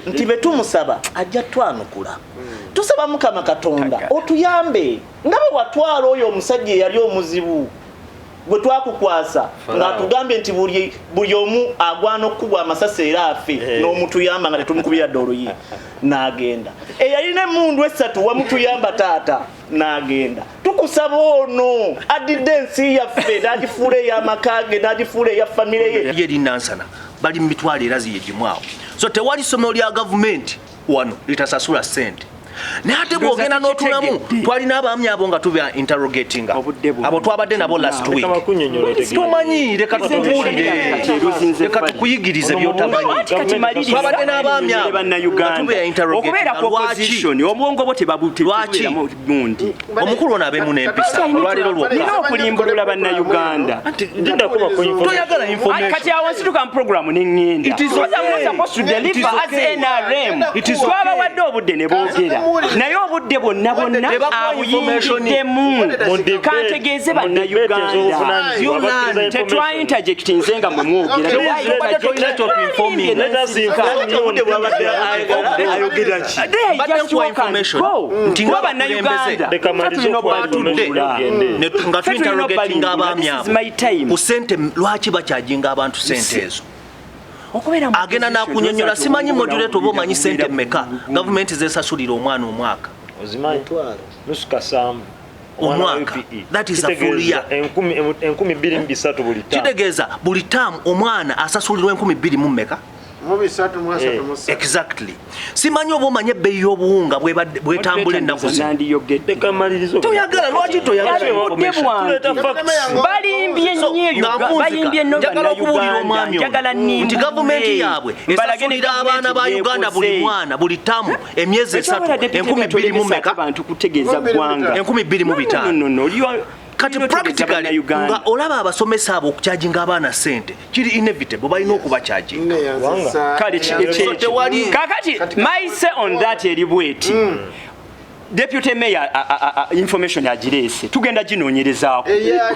nti betumusaba ajja twanukula tusaba Mukama Katonda otuyambe ngabe watwala oyo omusajja yali omuzibu bwe twakukwasa nga tugambe nti buli omu agwana okubwa amasase era afe n'omutuyamba nga tetumukubira ddolo ye n'agenda eyalina emundu esatu wamutuyamba taata n'agenda tukusaba ono adidde ensi yaffe n'agifuula ey'amakage n'agifuula eya famire ye yeri nansana bali mu mitwalo era ziyegimwawo so tewali ssomero lya gavumenti wano litasasula ssente Nate bwogenda n'otulamu twalina abaami abo nga tuba interrogating abo twabadde nabo last week tumanyi leka tubuulire leka tukuyigirize byotamanyi twabadde n'abaami abo tuba interrogating opposition obwongo bo tebabuteera mundi omukulu ono abe munempisa olwaliro lwokka okulimbulula bannayuganda toyagala information kati awo nsituka mu program n'engenda supposed to deliver as NRM twabawadde obudde ne boogera naye obudde bonna abuyingiddemu kantegeeze bannayuganda tetwa interject nzenga mwe mwogera ntinga bannayuganda nga tuinterrogating abaami abo ku sente lwaki bakyajinga abantu sente ezo agenda nakunyonyola simanyi modulate oba omanyi sente mmeka gavumenti zesasulira omwana omwaka omwaka that is a full year 12,300 buli tamu kitegeeza buli tamu omwana asasulirwa 12,000 mu mmeka exactly simanyi oba omanye ebbeeyi y'obuwunga bwetambula ennaku toyagala lwaki toyagala okubuulira omwami nti gavumenti yaabwe esasulira abaana ba Uganda buli mwana buli tamu emyezi 3 12,000 mu mmeka 12,500 kati practically nga olaba abasomesa abo okukyajinga abaana sente kiri inevitable balina okuba kyajinga kakati maise on that eri bweti Deputy Mayor information agirese tugenda ginoonyerezaako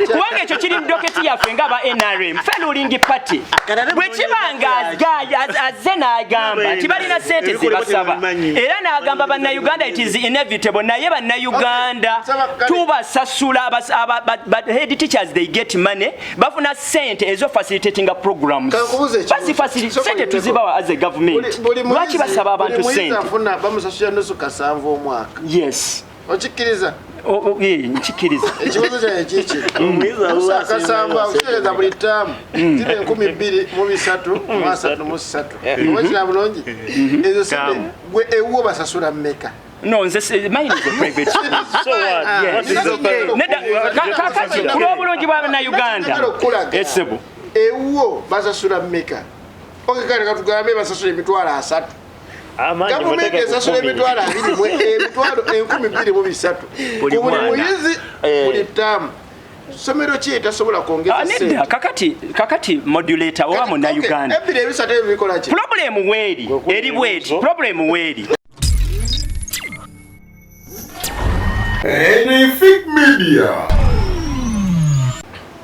kubanga ekyo kiri doketi yaffe nga ba NRM ruling party bwe kibanga azze n'agamba tibalina sente zebasaba era n'agamba bannayuganda it is inevitable naye bannayuganda tubasasula head teachers they get money bafuna sente ezo facilitating programs basi sente tuzibawa as a government lwaki basaba abantu sente bamusasula nusu kasanvu omwaka yes. Ochikiriza. Nchikiriza. Ekibazo kya kiki. Akasamba ukereza buli tamu. Tine 12,300 3 Wachina bulongi. Ezo sente gwe ewo basasula mmeka. No, mine is a private school. So what? Yes. Kakati kulo bulongi bwa na Uganda. Esebo. Ewo basasula mmeka. Okekale katugambe basasula emitwalo 3. Gavumenti esasula emitwalo 12,300 buli muyizi buli tamu somero ki etasobola kwongeza sente kakati modulator oba mu Uganda problem weri eri bweti problem weri Fake Media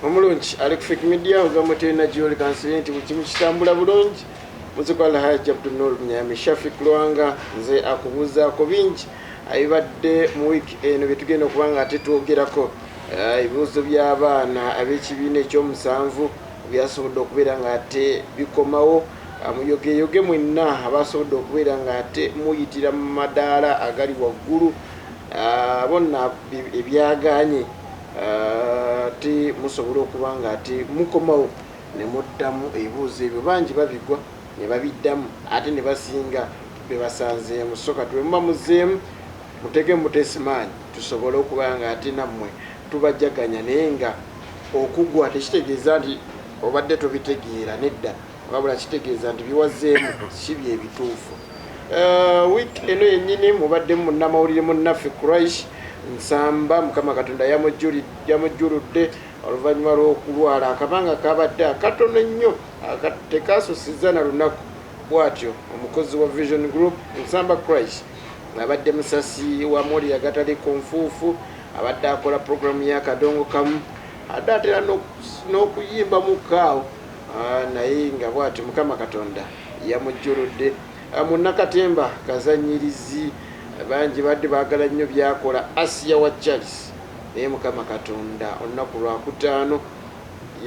omulungi ali ku Fake Media ogamba tena jioli kansilenti bukimu kitambula bulungi muzikwala haja Abdul Mnyami Shafik Lwanga nze akubuza ko bingi ayibadde mu week eno betugenda kubanga atetwogerako ibibuzo by'abaana ab'ekibiina ekyomusanvu byasobodde okubeera nga ate bikomawo muyogeyoge mwenna abasobodde okubeera nga ate muyitira mu madaala agali waggulu bonna ebyaganye ate musobola okuba nga ate mukomawo ne muddamu ebibuuzo ebyo bangi babigwa ne babiddamu ate ne basinga bebasanzeemu soka twemba muzeemu mutege mutesimaanyi tusobole okuba nga ate nammwe tubajjaganya naye nga okugwa tekitegeeza nti obadde tobitegeera nedda wabula kitegeeza nti biwazeemu si bye ebituufu wiiki eno yennyini mubaddemu munnamawulire munnaffe Quraish Nsamba Mukama Katonda yamujjuludde oluvannyuma lw'okulwala akabanga kabadde akatono nnyo tekasusiza na lunaku bw'atyo omukozi wa Vision Group Nsamba Quraish abadde musasi wa moli yagataliko nfuufu abadde akola programu y'akadongo kamu adde atera n'okuyimba mu kaawo naye nga bw'atyo Mukama Katonda yamujjuludde Munnakatemba kazanyirizi bangi badde baagala nnyo byakola Asia wa Charles naye Mukama Katonda olunaku lwakutaano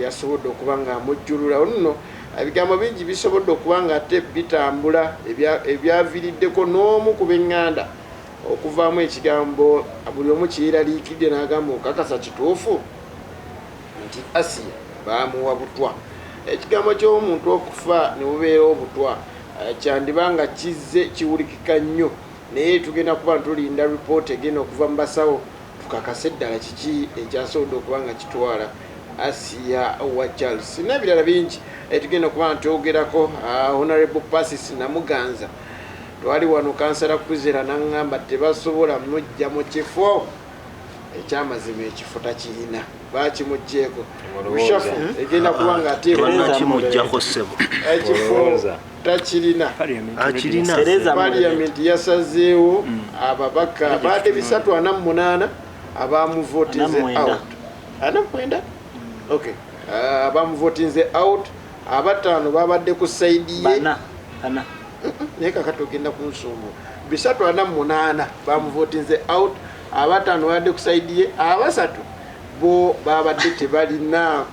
yasobodde okuba nga amujjulula nno ebigambo bingi bisobodde okuba nga ate bitambula ebyaviiriddeko n'omu ku b'eŋŋanda okuvaamu ekigambo buli omu kiyiraliikidde n'agamba okakasa kituufu nti Asia baamuwa butwa. Ekigambo ky'omuntu okufa ne bubeera obutwa kyandibanga kizze kiwulikika nnyo naye tugenda kuba tulinda ripooti egenda okuva mu basawo tukakase ddala kiki ekyasobodde okuba nga kitwala Asia wa Charles n'ebirala bingi tugenda kuba ntyogerako. Honorable Pasis Namuganza twali wano kansala kuzera n'aŋŋamba tebasobola mujja mu kifo ekyamazima ekifo takirina bakimugyeko bushafu egenda kuba nga ateekimujjako ssebo ekifo takirina Parliament yasazeewo ababaka baadde 348 abamuvotinze out 49 okay abamuvotinze out abataano babadde ku saidi ye naye kakati ogenda kunsumbu 348 bamuvotinze out abataano babadde ku saidi ye abasatu bo babadde tebalina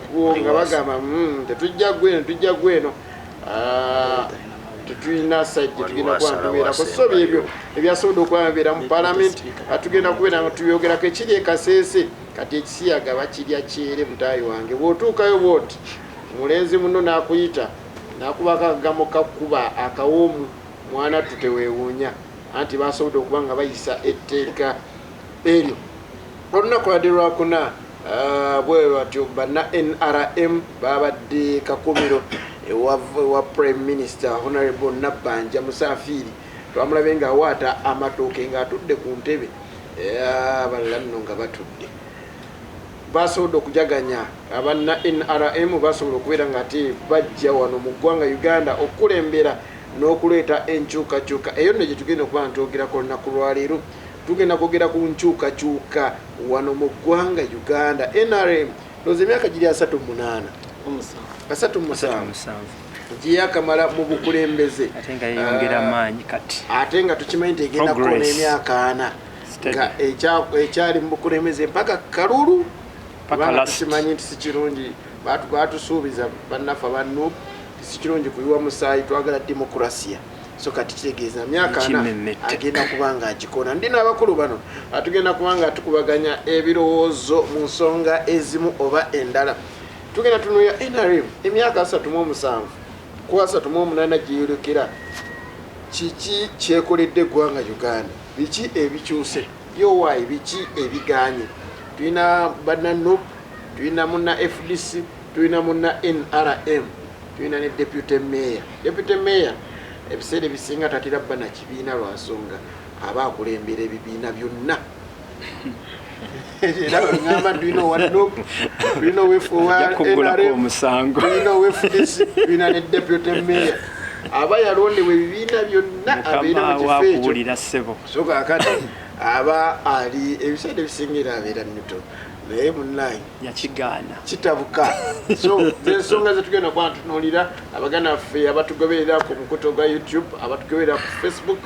nga bagamba tetujja gweno tetulina saidi tugenda kuba tubeerako so byebyo ebyasobodde okuba bibeera mu Parliament atugenda kubeera nga tuyogerako ekiri ekaseese kati ekisiyaga bakirya kyere mutaayi wange bw'otuukayo bwoti mulenzi muno n'akuyita n'akubako akagamo kakuba akawoomu mwana tuteweewuunya anti basobodde okuba nga bayisa etteeka eryo olunaku lwadde lwakuna bwe batyo banna NRM babadde kakumiro ewa Prime Minister Honorable Nabbanja Musafiri twamulabe nga awaata amatooke ng'atudde ku ntebe abalala nno nga batudde basobodde okujaganya abanna NRM basobodde okubeera nga ate bajja wano mu ggwanga Uganda okukulembera n'okuleeta enkyukakyuka eyo nno gye tugenda okuba ntwogerako olunaku lwaleero tugenda kwogera ku nkyukakyuka wano mu ggwanga Uganda. NRM loza emyaka giri 38 giyakamala mu bukulembeze ate nga tukimanyi nti egenda kukola emyaka 4 nga ekyali mu bukulembeze mpaka kalulu tukimanyi nti si kirungi batusuubiza bannaffe abannu si kirungi kuyiwa musaayi twagala demokrasiya so kati kitegeeza myaka 4 agenda kuba nga agikola. Ndina abakulu bano atugenda kuba nga tukubaganya ebirowoozo mu nsonga ezimu oba endala. Tugenda tunuya NRM emyaka 37 ku 38 giyolekera kiki kyekoledde eggwanga Uganda, biki ebikyuse byowayi, biki ebiganye. Tulina bannanno, tulina munna FDC, tulina munna NRM, tulina ne deputy mayor ebiseera ebisinga tatera bba na kibiina lwa nsonga aba akulembera ebibiina byonna era ngamba tulina owanno tulina tulina FDC tulina ne deputy mayor aba yalondebwa ebibiina byonna abeera mu kifo ekyo so kakati aba ali ebiseera ebisingira abeera nnyuto naye munnayi yakigaana kitabuka so zensonga zetugenda kuba tutunuulira abaganda baffe abatugoberera ku mukuto gwa YouTube, abatugoberera ku Facebook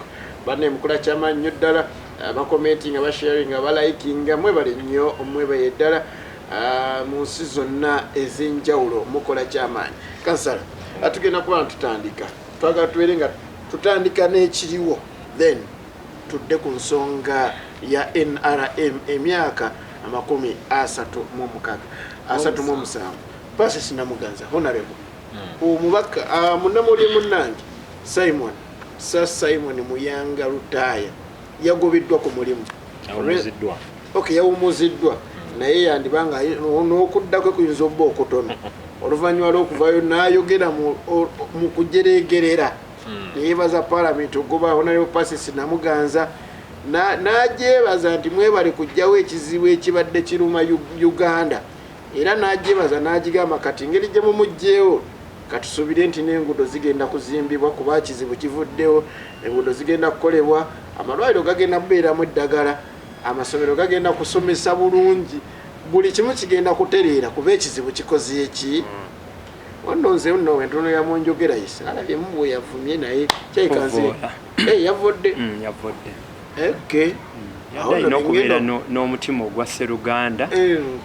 banne mukula kyamaanyi nnyo ddala, abakomentinga basharinga abalikinga mwebale nnyo omwebaye ddala mu nsi zonna ez'enjawulo mukola kyamaanyi. Kansala atugenda kuba tutandika twagala tubeere nga tutandika n'ekiriwo then tudde ku nsonga ya NRM emyaka 37. Pasis Namuganza Honorable omubaka munamuli munnange Simon Muyanga Lutaya yagobeddwa ku mulimu yawumuziddwa naye yandibanga n'okuddako kuyinza obba okutono oluvannyuma lw'okuvaayo n'ayogera mu kujeregerera neyebaza Parliament ogoba Honorable Pasis Namuganza n'ajebaza nti mwebale kujjawo ekizibu ekibadde kiruma Uganda era n'ajebaza n'agigamba kati ngeri gye mumugjeewo katusuubire nti n'enguudo zigenda kuzimbibwa kuba kizibu kivuddewo, enguudo zigenda kukolebwa, amalwaliro gagenda kubeeramu eddagala, amasomero gagenda kusomesa bulungi, buli kimu kigenda kutereera kuba ekizibu kikoze eki Wannonze nno entono ya monjogera isa alabye mubwe yavumye naye kyekanze yavodde okay yadde okubeera n'omutima ogwa Sseruganda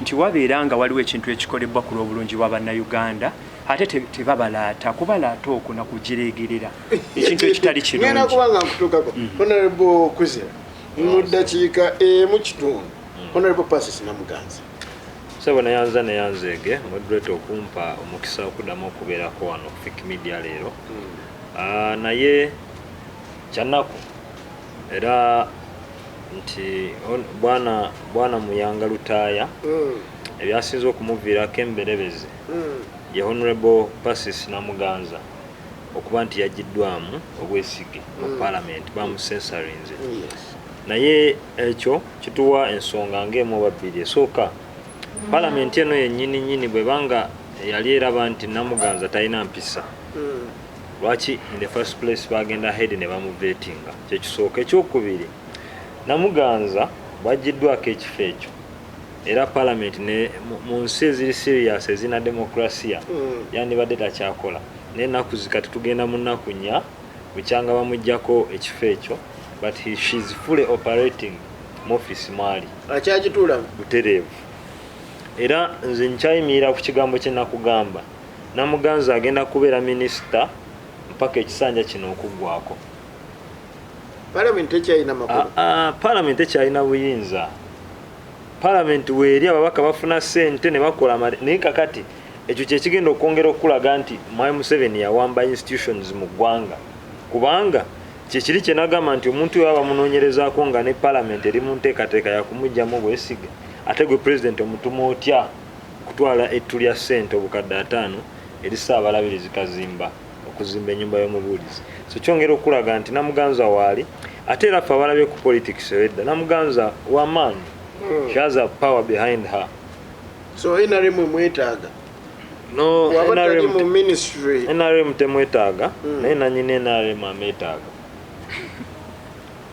nti wabeera nga waliwo ekintu ekikolebwa ku lw'obulungi bw'Abannayuganda ate tebabalaata kubalaata okwo nakugireegerera ekintu ekitali kirungi ngenda kubanga nkutuukako Honorable Kuzera mu ddakiika emu kitundu Honorable Persis Namuganza Sebo neyanzeege moderator okumpa omukisa okuddamu okubeerako wano ku Fik Media leero naye kyanaku era nti bwana Muyanga Lutaaya ebyasinze okumuviirako emberebeze ye Honorable Persis Namuganza okuba nti yagiddwamu obwesige mu Parliament bamusensarinze naye ekyo kituwa ensonga ng'emu oba bbiri esooka Parliament eno yennyini bwe banga yali eraba nti Namuganza talina mpisa lwaki in the first place bagenda ahead ne bamuvetinga kyekisooka ekyokubiri Namuganza bwagiddwako ekifo ekyo era Parliament mu nsi eziri serious ezina demokrasiya yandibadde takyakola naye ennaku zikati tugenda mu nnaku nnya bukyanga bamuggyako ekifo ekyo but she's fully operating mu office mwali akyagituulamu butereevu era nze nkyayimirira ku kigambo kye nakugamba Namuganza agenda kubeera minisita mpaka ekisanja kino okuggwako Parliament tekyalina makulu Parliament tekyalina buyinza Parliament weeri ababaka bafuna ssente ne bakola naye kakati ekyo kyekigenda okwongera okulaga nti Museveni yawamba institutions mu ggwanga kubanga kyekiri kye nagamba nti omuntu oyo abamunoonyerezaako nga ne Parliament eri mu nteekateeka yakumugyamu obwesige ate gwe President omutuma otya kutwala ettu lya ssente obukadde 5 eri Ssaabalabirizi Kazimba okuzimba ennyumba y'omubuulizi so kyongera okulaga nti Namuganza waali ate era ffe abalabye ku politics edda Namuganza w'amaanyi she has a power behind her so NRM mwetaaga no NRM temwetaaga naye nanyini NRM ameetaaga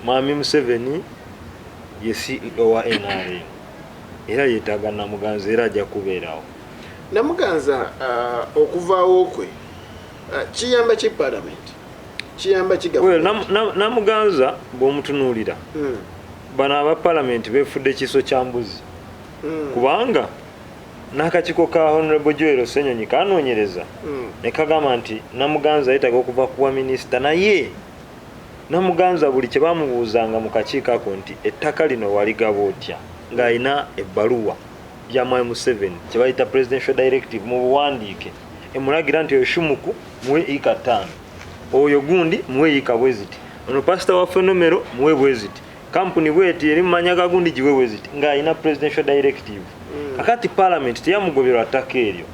Mwami Museveni ye CEO wa NRM era yeetaaga Namuganza era ajja kubeerawo Namuganza okuvaawo kwe kiyamba ki Parliament kiyamba ki government Namuganza bw'omutunuulira bano aba Parliament beefudde kiso kya mbuzi kubanga n'akakiiko ka Honorable Joel Senyonyi kanoonyereza ne kagamba nti Namuganza yeetaaga okuva kuwa minisita naye Namuganza buli kye bamubuuzanga mu kakiiko ako nti ettaka lino waligaba otya ng'alina ebbaluwa ya Museveni kye bayita presidential directive mu buwandiike emulagira nti oyo Shumuku muwe ika 5 oyo gundi muwe ika bweziti ono pastor wa Fenomero muwe bweziti kampuni bweti eri manyaga gundi jiwe bweziti ng'alina presidential directive akati Parliament teyamugoberwa ttaka eryo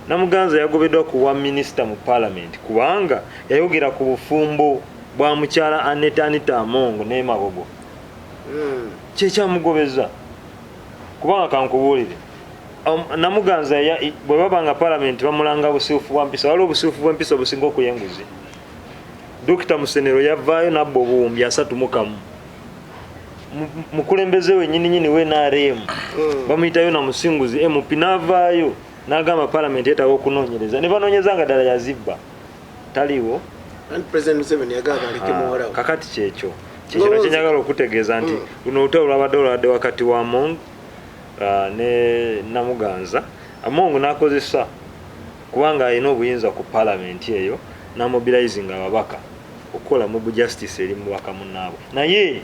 Namuganza yagobeddwa kuwa minisita mu Parliament kubanga yayogera ku bufumbo bwa mukyala Anita Amongo ne Magogo kyekyamugobeza kubanga kankubuulire Namuganza bwe babanga Parliament bamulanga busiifu bwa mpisa waliwo obusiifu bw'empisa obusinga okuyenguzi Dr. Musenero yavaayo nabba obuwumbi 31 mukulembeze wennyini we NRM bamuyitayo na musinguzi MP n'avaayo n'agamba Parliament yeetaaga okunoonyereza ne banoonyeza nga ddala yazibba taliwo President Museveni yagamba aleke muwalawo kakati kyekyo kino kyenyagala okutegeeza nti luno olutalo lwabadde wakati wa Among ne Namuganza Among n'akozesa kubanga alina obuyinza ku Parliament eyo n'amobilizing ababaka okukola mob justice eri mubaka munnaabwe naye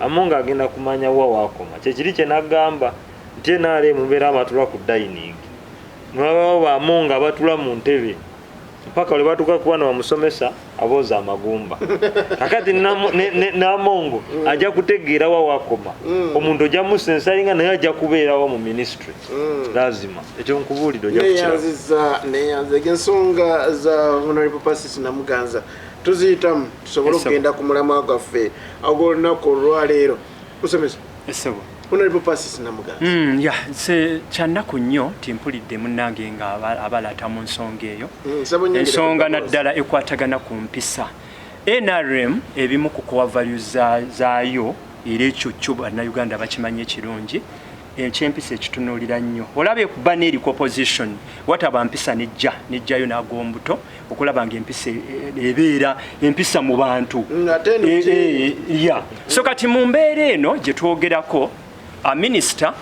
Among agenda kumanya wa wakoma kyekiri kye nagamba nti NRM mbeera abatula ku dining mwabawo ba Among abatula mu ntebe mpaka wale batuka kuwana bamusomesa abooza amagumba kakati n'Amongo ajja kutegeera wa wakoma omuntu ojja musensalinga naye ajja kubeerawo mu ministry lazima ekyo nkubuulidde ojja kukiranziza neyanzega ensonga za Honorable Persis Namuganza tuziyitamu tusobole okugenda ku mulamwa gwaffe ag'olunaku olwaleero musomesa esebo Honorable Persis Namuganza se kyanaku nnyo timpulidde munnange nga abalata mu nsonga eyo ensonga naddala ekwatagana ku mpisa NRM ebimu ku core values zaayo era ekyo kyo Bannayuganda bakimanyi ekirungi ekyempisa ekitunuulira nnyo olaba ekuba n'eriko opposition wataba mpisa nejjayo n'agombuto okulaba nga empisa ebeera empisa mu bantu so kati mu mbeera eno gye twogerako minisita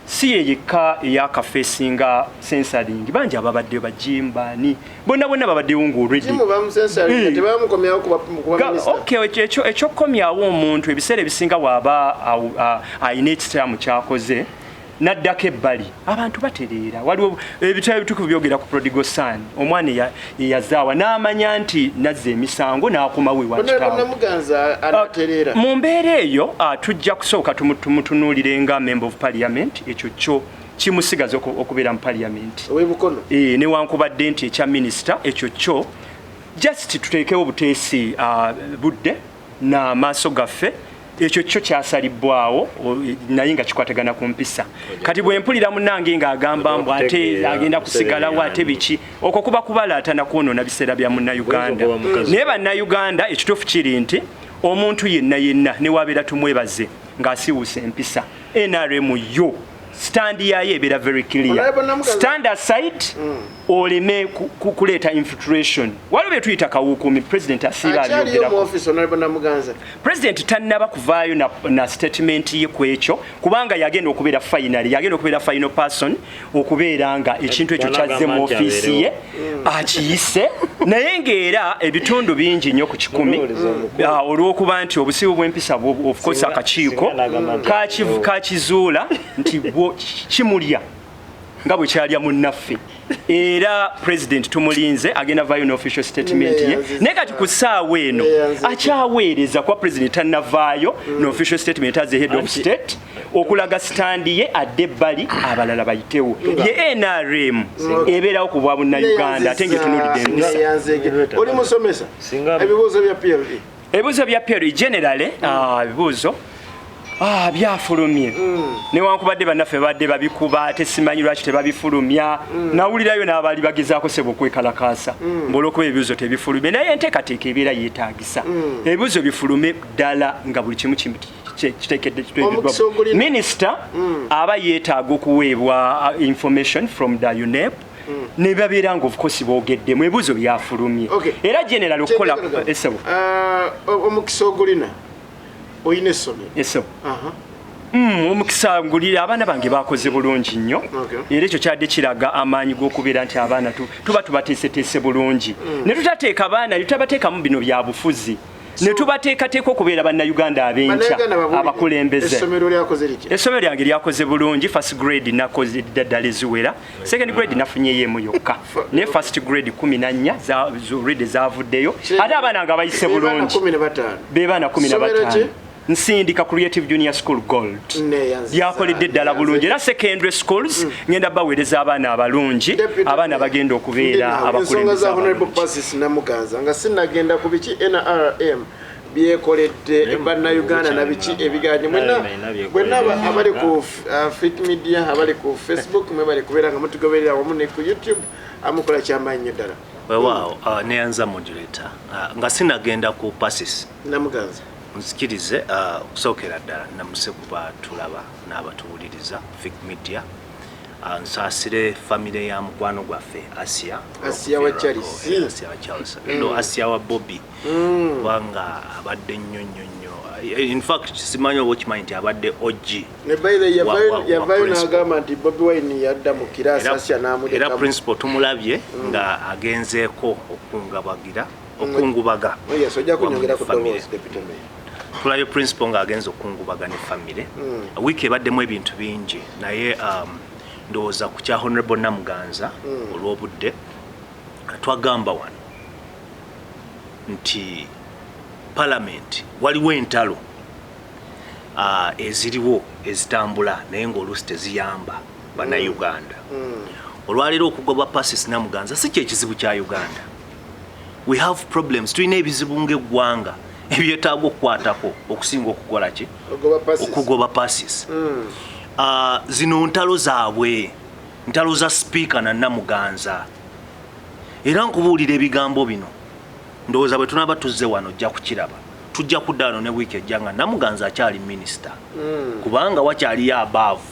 si yeyekka eyakafeesinga sensaling bangi ababadde bajimbani bonna babaddewo ng'olweddi ekyokukomyawo omuntu ebiseera ebisinga waaba ayina ekitaamu kyakoze naddako ebbali abantu batereera waliwo ebitabo ebitukuvu byogera ku prodigal son omwana eyazaawa n'amanya nti nazza emisango n'akomawo ewakitaawo mu mbeera eyo tujja kusooka tumutunuulire nga member of parliament ekyo kyo kimusigaza okubeera mu parliament newankubadde nti ekya minisita ekyo kyo just tuteekewo buteesi budde n'amaaso gaffe ekyo kyo kyasalibwawo naye nga kikwatagana ku mpisa kati bwe mpulira munnange ng'agamba mbu ate agenda kusigalawo ate biki okwo kuba kubalaatana kwonoona biseera bya munnayuganda naye bannayuganda ekituufu kiri nti omuntu yenna newabeera tumwebaze ng'asiwuusa empisa NRM yo stand yayo ebeera very clear stand aside oleme kuleeta infiltration waliwo bye tuyita kawuukumi president asiiba alyogerako president tannaba kuvaayo na statement ye ku ekyo kubanga yagenda okubeera final person okubeera nga ekintu ekyo kyazze mu ofiisi ye akiyise naye ng'era ebitundu bingi nnyo ku 10 olw'okuba nti obusibu bw'empisa of course akakiiko kakizuula nti kimulya nga bwe kyalya munnaffe era president tumulinze agenda vayo no official statement ye naye kati ku ssaawa eno akyaweereza kwa president tannavaayo no official statement as a head of state okulaga standi ye adde ebbali abalala bayitewo ye NRM ebeerawo ku bwa bunnayuganda ate ngetunulidde empisa oli musomesa ebibuuzo bya PLE ebibuuzo bya PLE generally ebibuuzo byafulumye newankubadde bannaffe badde babikuba ate simanyi lwaki tebabifulumya nawulirayo n'abaali bagezaako sebo okwekalakaasa olw'okuba ebibuuzo tebifulumye naye enteekateeka ebeera yeetaagisa ebibuuzo bifulume ddala nga buli kimu kiteekeddwa minisita aba yeetaaga okuweebwa information from the UNEP ne babeera nga of course boogeddemu ebibuuzo byafulumye era general okukola esebo omukisa ogulina oyine essomero omukisa ngulira abaana bange bakoze bulungi nnyo era ekyo kyadde kiraga amaanyi g'okubeera nti abaana tuba tubateeseteese bulungi ne tutateeka abaana tutabateekamu bino bya bufuzi ne tubateekateeka okubeera bannayuganda abenkya abakulembeze essomero lyange lyakoze bulungi first grade nakoze ddala eziwera second grade nafunyeyo emu yokka naye first grade 14 zavuddeyo ate abaana nga bayise bulungi be baana 15 nsindika creative junior school gold lyakoledde ddala bulungi era secondary schools ngenda baweereza abaana abalungi abaana bagenda okubeera abakulembeze namuganza nga sinagenda ku biki NRM byekoledde bannayuganda na biki ebiganye mwenna abali ku Fit Media abali ku Facebook mwe bali kubeera nga mutugoberera wamu ne ku YouTube amukola kyamaanyi nnyo ddala weewaawo neyanza moderator nga sinagenda ku passes namuganza nzikirize okusookera ddala namuse kuba tulaba n'abatuwuliriza Fig Media nsaasire famire ya mukwano gwaffe Asia wa Charles Asia wa Bobby kubanga abadde nnyo in fact simanyi oba okimanyi nti abadde OG yavayo n'agamba nti Bobby Wine yadda mu kiraasi Asia n'amuleka era principal tumulabye nga agenzeeko okungubaga tulayo principal nga agenza okungubaga ne famire wiiki ebaddemu ebintu bingi naye ndowooza ku kya honorable Namuganza olw'obudde twagamba wano nti Parliament waliwo entalo eziriwo ezitambula naye ng'oluusi teziyamba bannayuganda olwaleero okugoba passes Namuganza si kyekizibu kya Uganda we have problems tulina ebizibu ng'eggwanga ebyetaaga okukwatako okusinga okukola ki okugoba passes zino ntalo zaabwe ntalo za speaker na Namuganza era nkubuulira ebigambo bino ndowooza bwe tunaba tuzze wano ojja kukiraba tujja kuddaano ne wiiki ejja nga Namuganza akyali minisita kubanga wakyaliyo above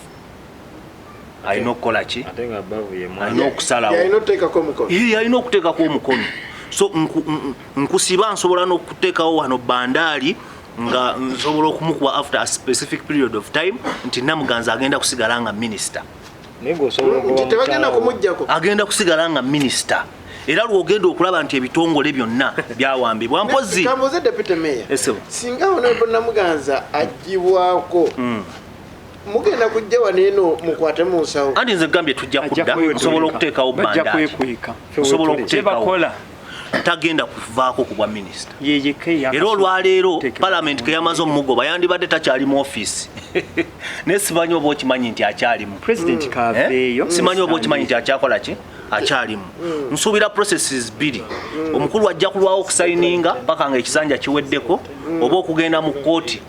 alina okukola ki ate nga bavuye mu alina okusalawo alina okuteekako omukono so nkusiba nsobola n'okuteekawo wano bandaali nga nsobola okumukuba after a specific period of time nti Namuganza agenda kusigala nga minister agenda kusigala nga minister era lwogenda okulaba nti ebitongole byonna byawambibwa mpozi kambuze deputy mayor singa honorable Namuganza agibwako mugenda kujja waneno mukwate mu nsawo andi nze gambye tujja kudda nsobola okuteekawo bandaali nsobola okuteekawo tagenda kuvaako ku bwa minisita era olwaleero Parliament ke yamaze omugoba yandibadde takyali mu office naye simanyi oba okimanyi nti akyalimu simanyi oba okimanyi nti akyakola ki akyalimu nsuubira processes bbiri omukulu ajja kulwawo okusayininga paka nga ekisanja kiweddeko oba okugenda mu kkooti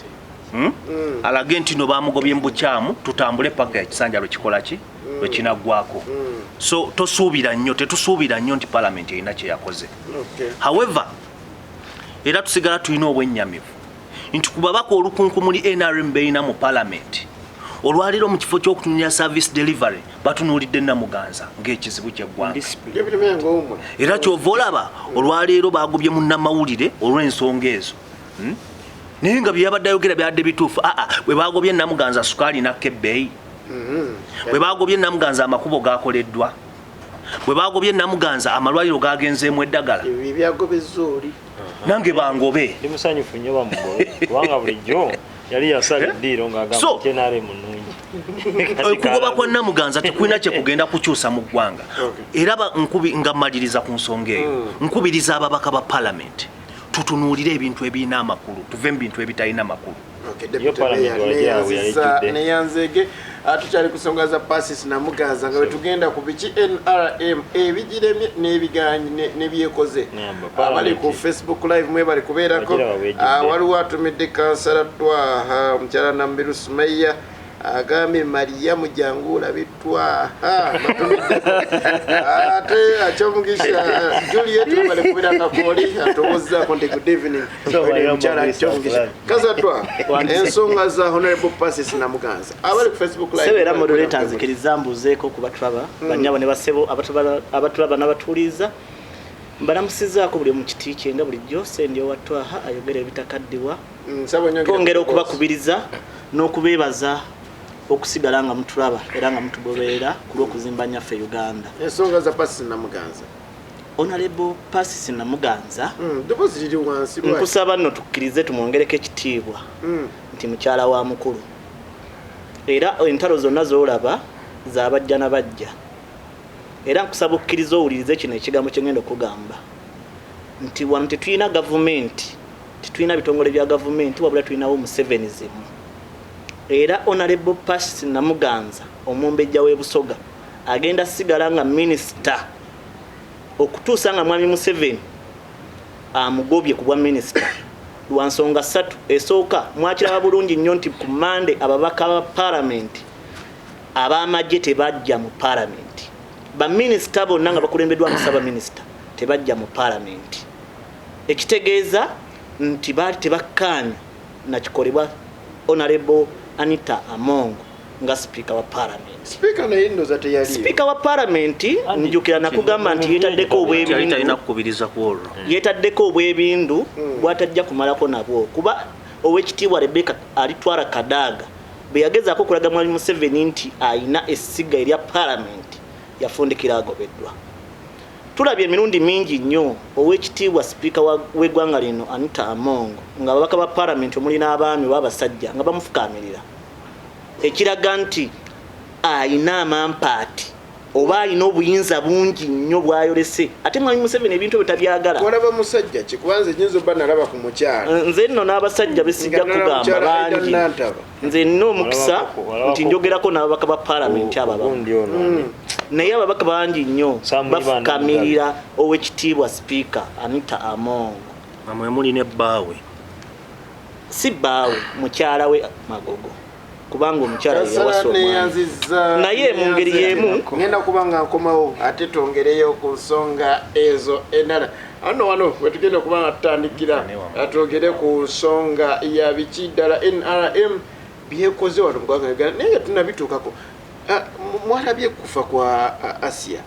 alage nti no bamugobye mu bukyamu tutambule paka ekisanja lwekikola ki lwekinaggwako so tetusuubira nnyo nti Parliament erina kye yakoze however era tusigala tulina obwennyamivu nti ku babaka olukunkumuli NRM beerina mu Parliament olwaleero mu kifo ky'okutunulira service delivery batunuulidde Namuganza ng'ekizibu ky'eggwanga era kyova olaba olwaleero baagobye mu nnamawulire olw'ensonga ezo naye nga byabadde ayogera byadde bituufu bwe baagobye Namuganza sukaali nakka ebbeeyi bwe baagobye Namuganza amakubo gakoleddwa bwe baagobye Namuganza amalwaliro gagenzeemu eddagala nange bangobe ndi musanyufu nnyo bamugobe kubanga bulijjo yali yasala eddiiro ng'agamba NRM nnungi okugoba kwa Namuganza tekulina kye kugenda kukyusa mu ggwanga era nga mmaliriza ku nsonga eyo nkubiriza ababaka ba Parliament tutunuulire ebintu ebirina amakulu tuve mu bintu ebitalina makulu neyanzege tukyali kusonga za Pasis Namuganza nga wetugenda ku biki NRM ebigiremye n'ebiganyi nebyekoze abali ku Facebook live mwe bali kubeerako waliwo atumidde kansala Twaha omukyala Nambiru Sumayya agambye Maria Mujangula bitwa ate achomugisha Juliet bali kubira kakoli atoboza konte good evening omukyala achomugisha kaza Twa ensonga za honorable Pasis Namuganza abali ku Facebook live sebera moderators nzikiriza mbuzeeko ku batulaba banyabo ne basebo abatulaba n'abatuliza mbalamusizaako buli mu kiti kye nga bulijjo Sendio wa Twaha ayogera ebitakaddiwa twongera okubakubiriza n'okubeebaza okusigala nga mutulaba era nga mutugoberera ku lw'okuzimba nyaffe Uganda. Ensonga za Pasis Namuganza Honorable Pasis Namuganza deposit wansi nkusaba nno tukkirize tumwongereko ekitiibwa nti mukyala wa mukulu era entalo zonna z'olaba z'abajja n'abajja era nkusaba okkiriza owulirize kino ekigambo kye ngenda okugamba nti wano tetulina gavumenti tetulina bitongole bya gavumenti wabula tulinawo Musevenizimu era Honorable Pasis Namuganza omumbejja w'e Busoga agenda sigala nga minisita okutuusa nga mwami Museveni amugobye ku bwa minisita lwa nsonga ssatu esooka mwakiraba bulungi nnyo nti ku Mande ababaka ba Parliament ab'amagye tebajja mu Parliament baminisita bonna nga bakulembeddwa musaba minisita tebajja mu Parliament ekitegeeza nti baali tebakkaanya nakikolebwa Honorable Anita Amongo nga speaker wa Parliament. Speaker na hindo za tayari. Speaker wa Parliament njukira nakugamba nti yetaddeko obwebindu. Talina kukubiriza kwolwo. Yetaddeko obwebindu bwatajja kumalako nabwo. Kuba owekitiibwa Rebecca alitwala Kadaga beyagezaako okulaga mwami Museveni nti ayina essiga erya Parliament yafundikira agobeddwa. Tulabye emirundi mingi nnyo owekitiibwa speaker w'eggwanga lino Anita Amongo nga babaka ba Parliament omuli n'abaami w'abasajja nga bamufukaamirira ekiraga nti ayina amampaati oba ayina obuyinza bungi nnyo bwayolese ate mwami Museveni ebintu bitabyagala olaba musajja kikubanze nyinzo bana alaba ku mukyala nze nno n'abasajja besijja kugamba bangi nze nno omukisa nti njogerako n'ababaka ba Parliament ababa naye ababaka bangi nnyo bafukamirira owekitiibwa speaker Anita Amongo amwe muli ne bbaawe si bbaawe mukyala we Magogo kubanga omukyala yawasoma naye mu ngeri y'emu ngenda kubanga nkomawo ate twongereyo ku nsonga ezo endala wano wetugenda kubanga tutandikira atwogere ku nsonga ya biki ddala NRM byekoze wano mu ggwanga Uganda naye tunabituukako Mwalabye kufa kwa Asia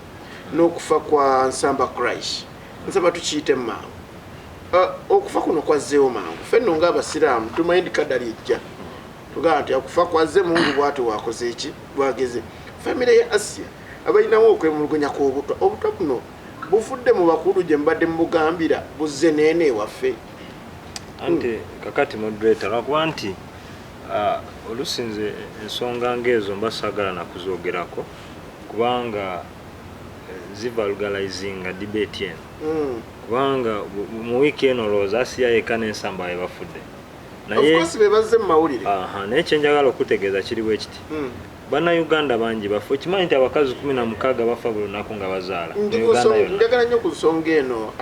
n'okufa kwa Nsamba Christ nsaba tukiyite mangu okufa kuno kwazzeewo mangu ffenno ng'abasiraamu tumayindi kadali ejja tugamba nti akufa kwazze Mungu bw'ati wakoze eki bwageze famire ya Asia abalinawo okwemulugunya kw'obutwa obutwa buno bufudde mu bakulu gye mbadde mubugambira buzze neene ewaffe anti kakati moderator lwakuba nti olusinze ensonga ng'ezo mbasaagala nakuzoogerako kubanga zivulgarizinga debate eno kubanga mu wiiki eno olowooza Asia yekka n'Ensamba bwe bafudde naye kyenjagala okutegeeza kiri bwe kiti bannayuganda bangi bafa okimanyi nti abakazi 16 bafa buli lunaku nga bazaala njagala nnyo ku nsonga eno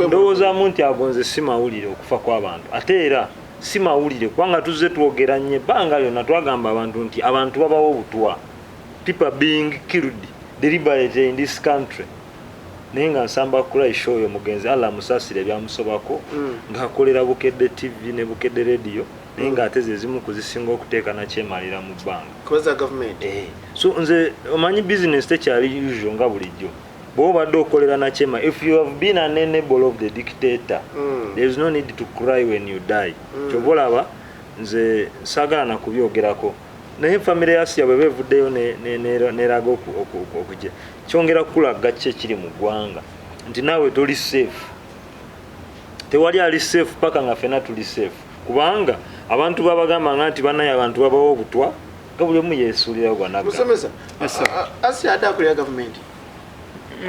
ndowoozaamu nti agonze si mawulire okufa kw'abantu ate era si mawulire kubanga tuzze twogera nnyo ebbanga lyonna twagamba abantu nti abantu babawo obutwa people being killed deliberately in this country naye nga Nsamba Christ oyo mugenzi Allah musaasire byamusobako ng'akolera Bukedde TV ne Bukedde radio naye ng'ate ze zimu kuzisinga okuteeka nakyemalira mu bbanga so nze omanyi business tekyali usual nga bulijjo bw'oba badde okolera nakyema if you have been an enable of the dictator there is no need to cry when you die kyoba olaba nze saagala nakubyogerako naye famire ya Asia bwe beevuddeyo n'eraga okujja kyongera kukulaga ki ekiri mu ggwanga nti naawe toli safe tewali ali safe paka nga ffenna tuli safe kubanga abantu babagamba nti bannaye abantu babawo obutwa nga buli omu yeesuulirawo gwanagmusomesa Asia adde akolera gavumenti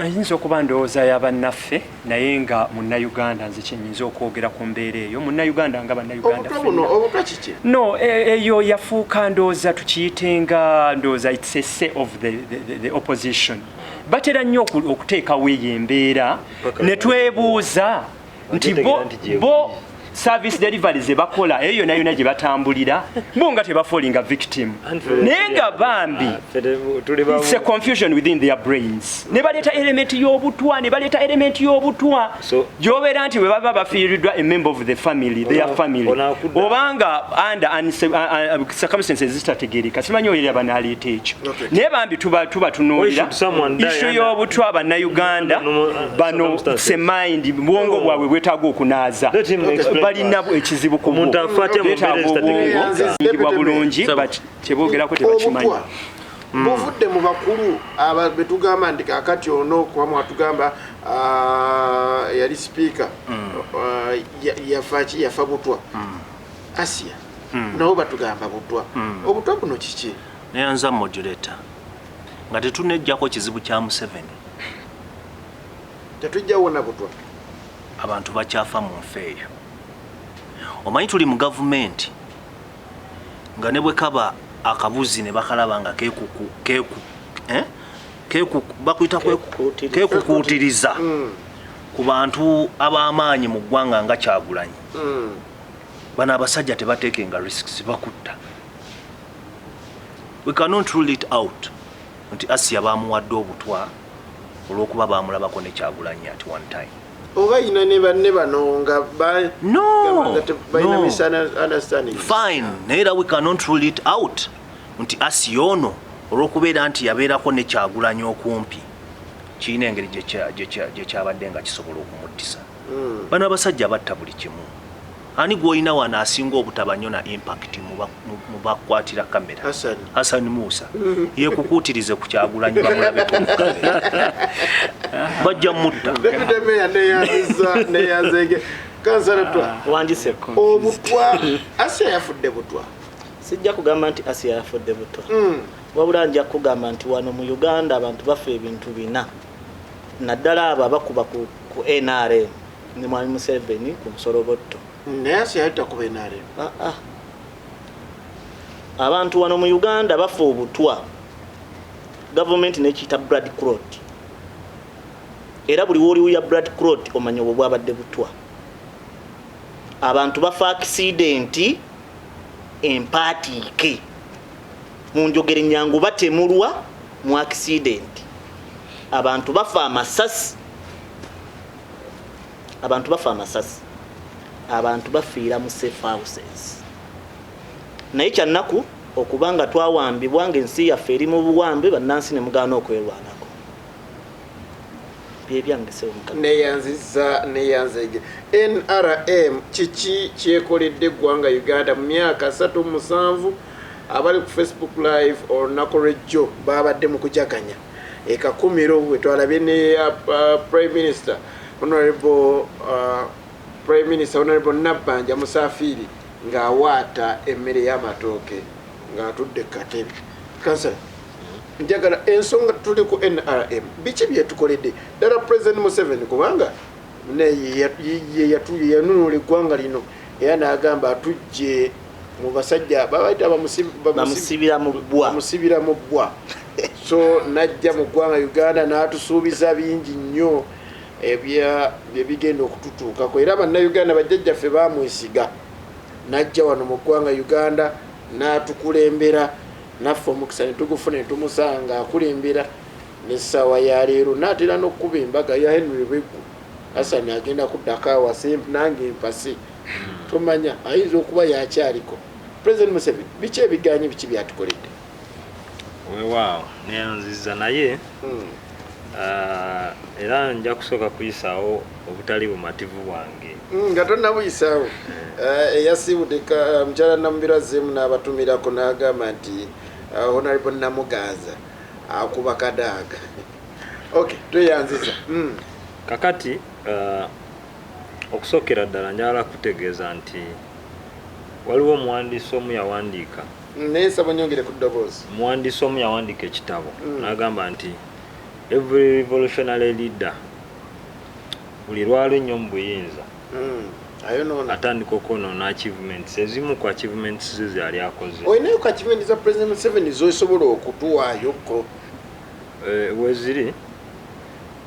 ayinza okuba ndowooza y'abannaffe naye nga munnayuganda nze kyenyinza okwogera ku mbeera eyo munnayuganda nga bannayuganda obutwa kiki no eyo yafuuka ndowooza tukiyitenga ndowooza it's a say of the opposition batera nnyo okuteekawo eyo embeera ne twebuuza nti bo service delivery ze bakola eyo yonna gye batambulira bo nga tebafoolinga victim naye nga bambi it's a confusion within their brains ne baleeta element y'obutwa gy'obeera nti bwe baba bafiiriddwa a member of the family their family obanga under circumstances zitategeereka simanyi oyo yaba n'aleeta ekyo naye bambi tuba tunuulira issue y'obutwa bannayuganda bano semind bwongo bwabwe bwetaaga okunaaza balina ekizibu ku muntu afaatya mu mbeera ezitategeerekeka bulungi kyeboogerako tebakimanyi buvudde mu bakulu betugamba nti kakati ono kubamu atugamba yali sipiika yafa butwa Asia nabo batugamba butwa obutwa buno kiki neyanza moderator nga tetunejjako kizibu kya Museveni tetujjawona butwa abantu bakyafa mu nfeeyo omanyi tuli mu gavumenti nga ne bwe kaba akabuzi ne bakalaba nga bakuyita kekukuutiriza ku bantu ab'amaanyi mu ggwanga nga Kyagulanyi bano abasajja tebateekenga risks bakutta we cannot rule it out nti Asia bamuwadde obutwa olw'okuba bamulabako ne Kyagulanyi at one time oba ina ne banne bano nga balina misunderstanding fine naye we cannot rule it out nti Asia ono olw'okubeera nti yabeerako ne Kyagulanyi okumpi kirina engeri gye kyabadde nga kisobola okumuttisa bano abasajja batta buli kimu ani gw'olina wano asinga obutaba nnyo na impact mu bakwatira kamera Hassan Musa yeekukuutirize ku Kyagulanyi bamulabeko bajja mutta neyanzege kansaratwa wanjiseko obutwa Asia yafudde butwa sijja kugamba nti Asia yafudde butwa wabula nja kugamba nti wano mu Uganda abantu bafa ebintu bina naddala abo abakuba ku NRM ne Mwami Museveni ku Musolobotto naye Asia yalita kuba NRM abantu wano mu Uganda bafa obutwa gavumenti nekiyita blood clot era buli woliwuya blood clot omanya obwo bwabadde butwa abantu bafa accident empatiike mu njogera ennyangu batemulwa mu accident abantu bafa amasasi abantu bafiira mu safe houses naye kyannaku okubanga twawambibwa ng'ensi yaffe eri mu buwambe bannansi ne mugaana okwerwanako byebyangesewo neyanzege NRM kiki kyekoledde eggwanga Uganda mu myaka 37 abali ku Facebook live olunaku lw'ejjo babadde mu kujaganya ekakumiro wetwalabye ne Prime Minister Honorable Nabbanja Musafiri ng'awaata emmere y'amatooke ng'atudde ku katebe. Kansala, njagala ensonga tuli ku NRM biki byetukoledde ddala President Museveni kubanga yanunula eggwanga lino era n'agamba atujje mu basajja babayita bamusibira mu bbwa so najja mu ggwanga Uganda n'atusuubiza bingi nnyo bigenda okututuukako era bannayuganda bajjajjaffe bamwesiga najja wano mu ggwanga Uganda n'atukulembera naffe omukisa ne tugufuna ne tumusanga akulembera n'essaawa ya leero n'atera n'okkuba embaga ya Henry Bweggu Hassan agenda kuddaka awase nange empasi tomanya ayinza okuba yakyaliko. President Museveni biki ebiganye biki byatukoledde? Weewaawo neyanziza naye era nja kusooka kuyisaawo obutali bumativu bwange nga tonnabuyisaawo eyasiibudde mukyala Namubirazeemu n'abatumirako n'agamba nti Honorable Namuganza akuba kadaaga. Okay, tweyanziza. Kakati okusookera ddala njagala kutegeeza nti waliwo omuwandiisi omu yawandiika nensaba nyongere ku ddoboozi omuwandiisi omu yawandiika ekitabo n'agamba nti every revolutionary leader buli lwalo ennyo mu buyinza atandika okwonoona achievements ezimu ku achievements ze zali akoze. olinayo ku achievements za President Museveni zosobola okutuwaayoko? Weziri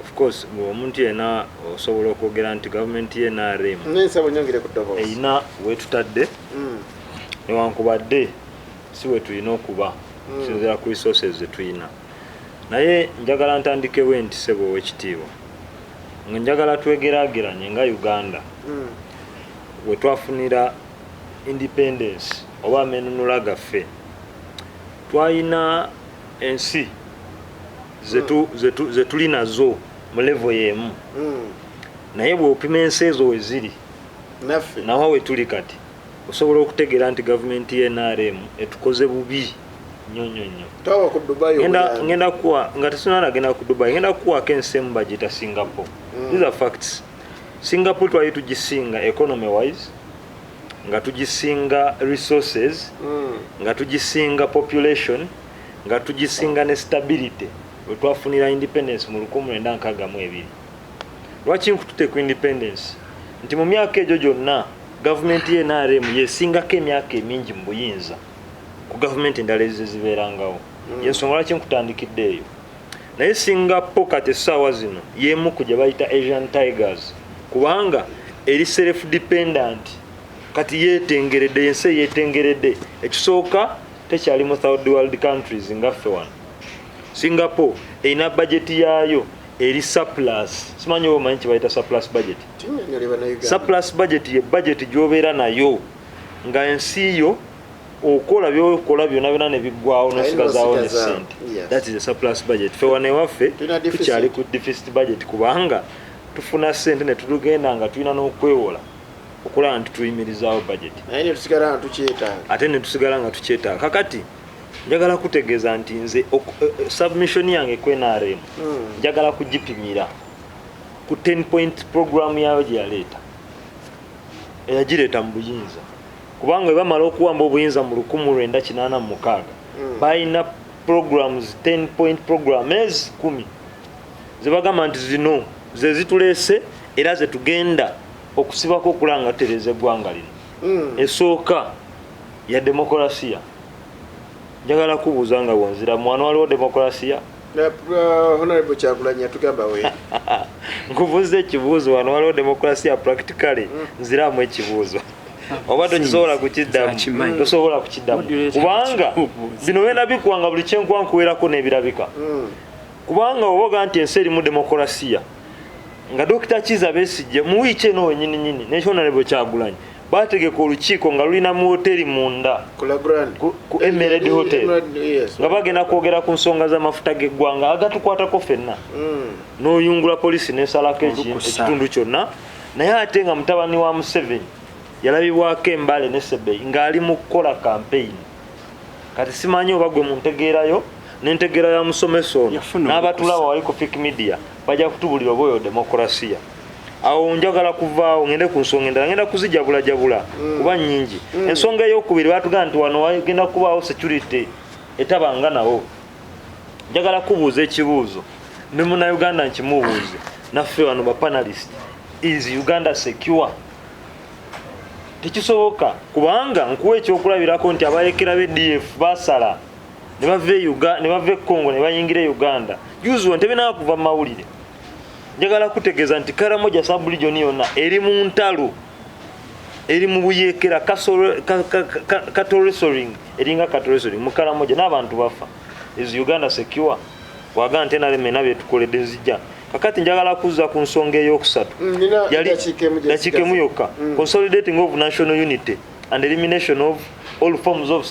of course omuntu yena osobola okwogera nti gavumenti ye NRM nensaba nyongere ku ddoboozi eyina wetutadde newankubadde si wetulina okuba sinzira ku resources zetulina, naye njagala ntandikewo nti sebo ow'ekitiibwa nga njagala twegeraageranye nga Uganda wetwafunira independence oba amenunula gaffe twalina ensi zetuli nazo mu level y'emu naye bw'opima ensi ezo weziri nawa wetuli kati osobola okutegeera nti gavumenti y'NRM etukoze bubi nnyo nnyo nnyo. ngenda kuwa nga tesunanagenda ku Dubai ngenda kuwako ensi emu bagiyita Singapore. These are facts. Singapore twali tugisinga economy wise, nga tugisinga resources, nga tugisinga population, nga tugisinga ne stability. Wetwafunira independence mu 1962. Lwaki nkutute ku independence? Nti mu myaka egyo gyonna gavumenti y'NRM yesingako emyaka emingi mu buyinza ku gavumenti endala ezibeerangawo. Yensonga lwaki nkutandikidde eyo. Naye Singapore kati essaawa zino y'emu ku gye bayita Asian Tigers kubanga eri self dependent kati yeetengeredde ensi yeetengeredde. Ekisooka tekyali mu third world countries nga ffe wano. Singapore erina budget yaayo eri surplus. Simanyi oba omanyi kye bayita surplus budget. Surplus budget ye budget gy'obeera nayo nga ensi yo okola byokola byonna ne biggwawo n'osigazaawo ne ssente. That is a surplus budget. Ffe wano ewaffe tukyali ku deficit budget kubanga tufuna ssente ne tutugenda nga tulina n'okwewola okulaba nti tuyimirizaawo budget ate ne tusigala nga tukyetaaga. Kakati njagala kutegeeza nti nze submission yange ku NRM njagala kugipimira ku 10-point program yayo gye yaleeta eyagireeta mu buyinza kubanga bamala okuwamba obuyinza mu 1986 balina programs 10-point programs 10 zebagamba nti zino ze zituleese era ze tugenda okusibako okulanga tereza eggwanga lino. Esooka ya demokrasiya. Njagala kubuuza nga wonzira mwana waliwo demokrasiya? Honorable Kyagulanyi atugamba we. Nkubuuza ekibuuzo wano waliwo demokrasiya practically nziramu ekibuuzo. Oba tokisobola kukiddamu tosobola kukiddamu kubanga bino bena bikuwanga buli kyenkwa nkuweerako n'ebirabika kubanga oboga nti ensi erimu demokrasiya nga Dr. Kiza Besigye mu wiiki eno wennyini nyini ne Honorable Kyagulanyi bategeka olukiiko nga lulina mu hoteri munda ku Emerald Hotel nga bagenda kwogera ku nsonga z'amafuta g'eggwanga agatukwatako ffenna n'oyungula polisi n'esalako ekitundu kyonna naye ate nga mutabani wa Museveni yalabibwako embale ne Sebeyi ng'ali mu kukola campaign kati simanyi oba gwe muntegeerayo n'entegeera ya musomesa ono n'abatulaba wali ku Fake Media bajja kutubulira oba oyo demokrasiya awo njagala kuvaawo ngende ku nsonga endala ngenda kuzijabulajabula kuba nnyingi ensonga ey'okubiri batugamba nti wano wagenda kubaawo security etabanga nawo njagala kubuuza ekibuuzo ne munnayuganda nkimubuuze naffe wano bapanalist is Uganda secure tekisoboka kubanga nkuwa ekyokulabirako nti abayekera b'EDF basala ne bava e Congo ne bayingira Uganda juzi ntebinaa kuva mu mawulire njagala kutegeeza nti Karamoja sub-region yonna eri mu ntalo eri mu buyekera katoresoring eringa katoresoring mu Karamoja n'abantu bafa is Uganda secure waga nti NRM nabye tukoledde nzija kakati njagala kuzza ku nsonga ey'okusatu yali dakikemu yokka consolidating of national unity and elimination of all forms of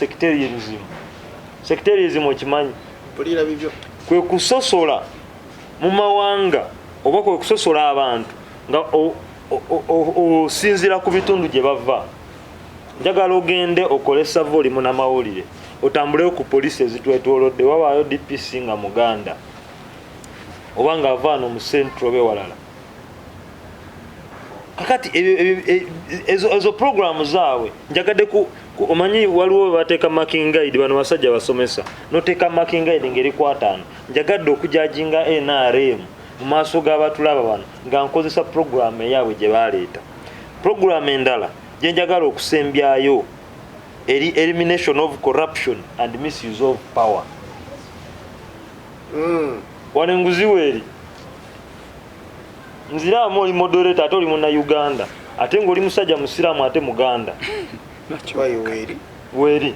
sectarianism okimanyi kwe kusosola mu mawanga oba kwe kusosola abantu nga osinzira ku bitundu gye bava njagala ogende okole savoli mu namawulire otambuleo ku polisi ezitwetoolodde wabaayo DPC nga Muganda oba nga avaano mu centro bewalala kakati ezo programu zaabwe njagadde omanyi waliwo bateeka marking guide bano basajja basomesa noteeka marking guide ngeri kwataano njagadde okujajinga NRM mu maaso g'abatulaba bano nga nkozesa programu eyaabwe gye baleeta programu endala gye njagala okusembyayo eri elimination of corruption and misuse of power wane nguziweeri nziraamu oli moderator ate oli muna Uganda ate ng'oli musajja musiraamu ate Muganda weri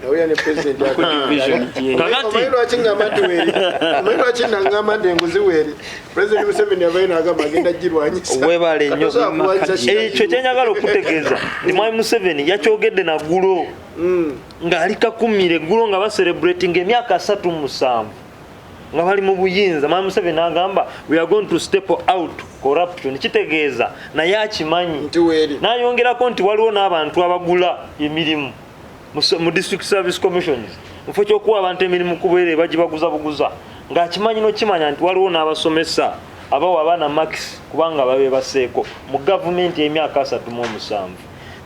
webale nnyo ekyo kyenjagala okutegeeza nti Mwami Museveni yakyogedde naggulo ng'ali kakumire eggulo nga baselebrating emyaka 37 nga bali mu buyinza. Mwami Museveni agamba we are going to step out corruption kitegeeza naye akimanyi n'ayongerako nti waliwo n'abantu abagula emirimu mu district service commissions mufo kyokuwa abantu emirimu kubeere bagibaguza buguza ng'akimanyi n'okimanya nti waliwo n'abasomesa abawa abaana max kubanga babe baseeko mu gavumenti y'emyaka 37.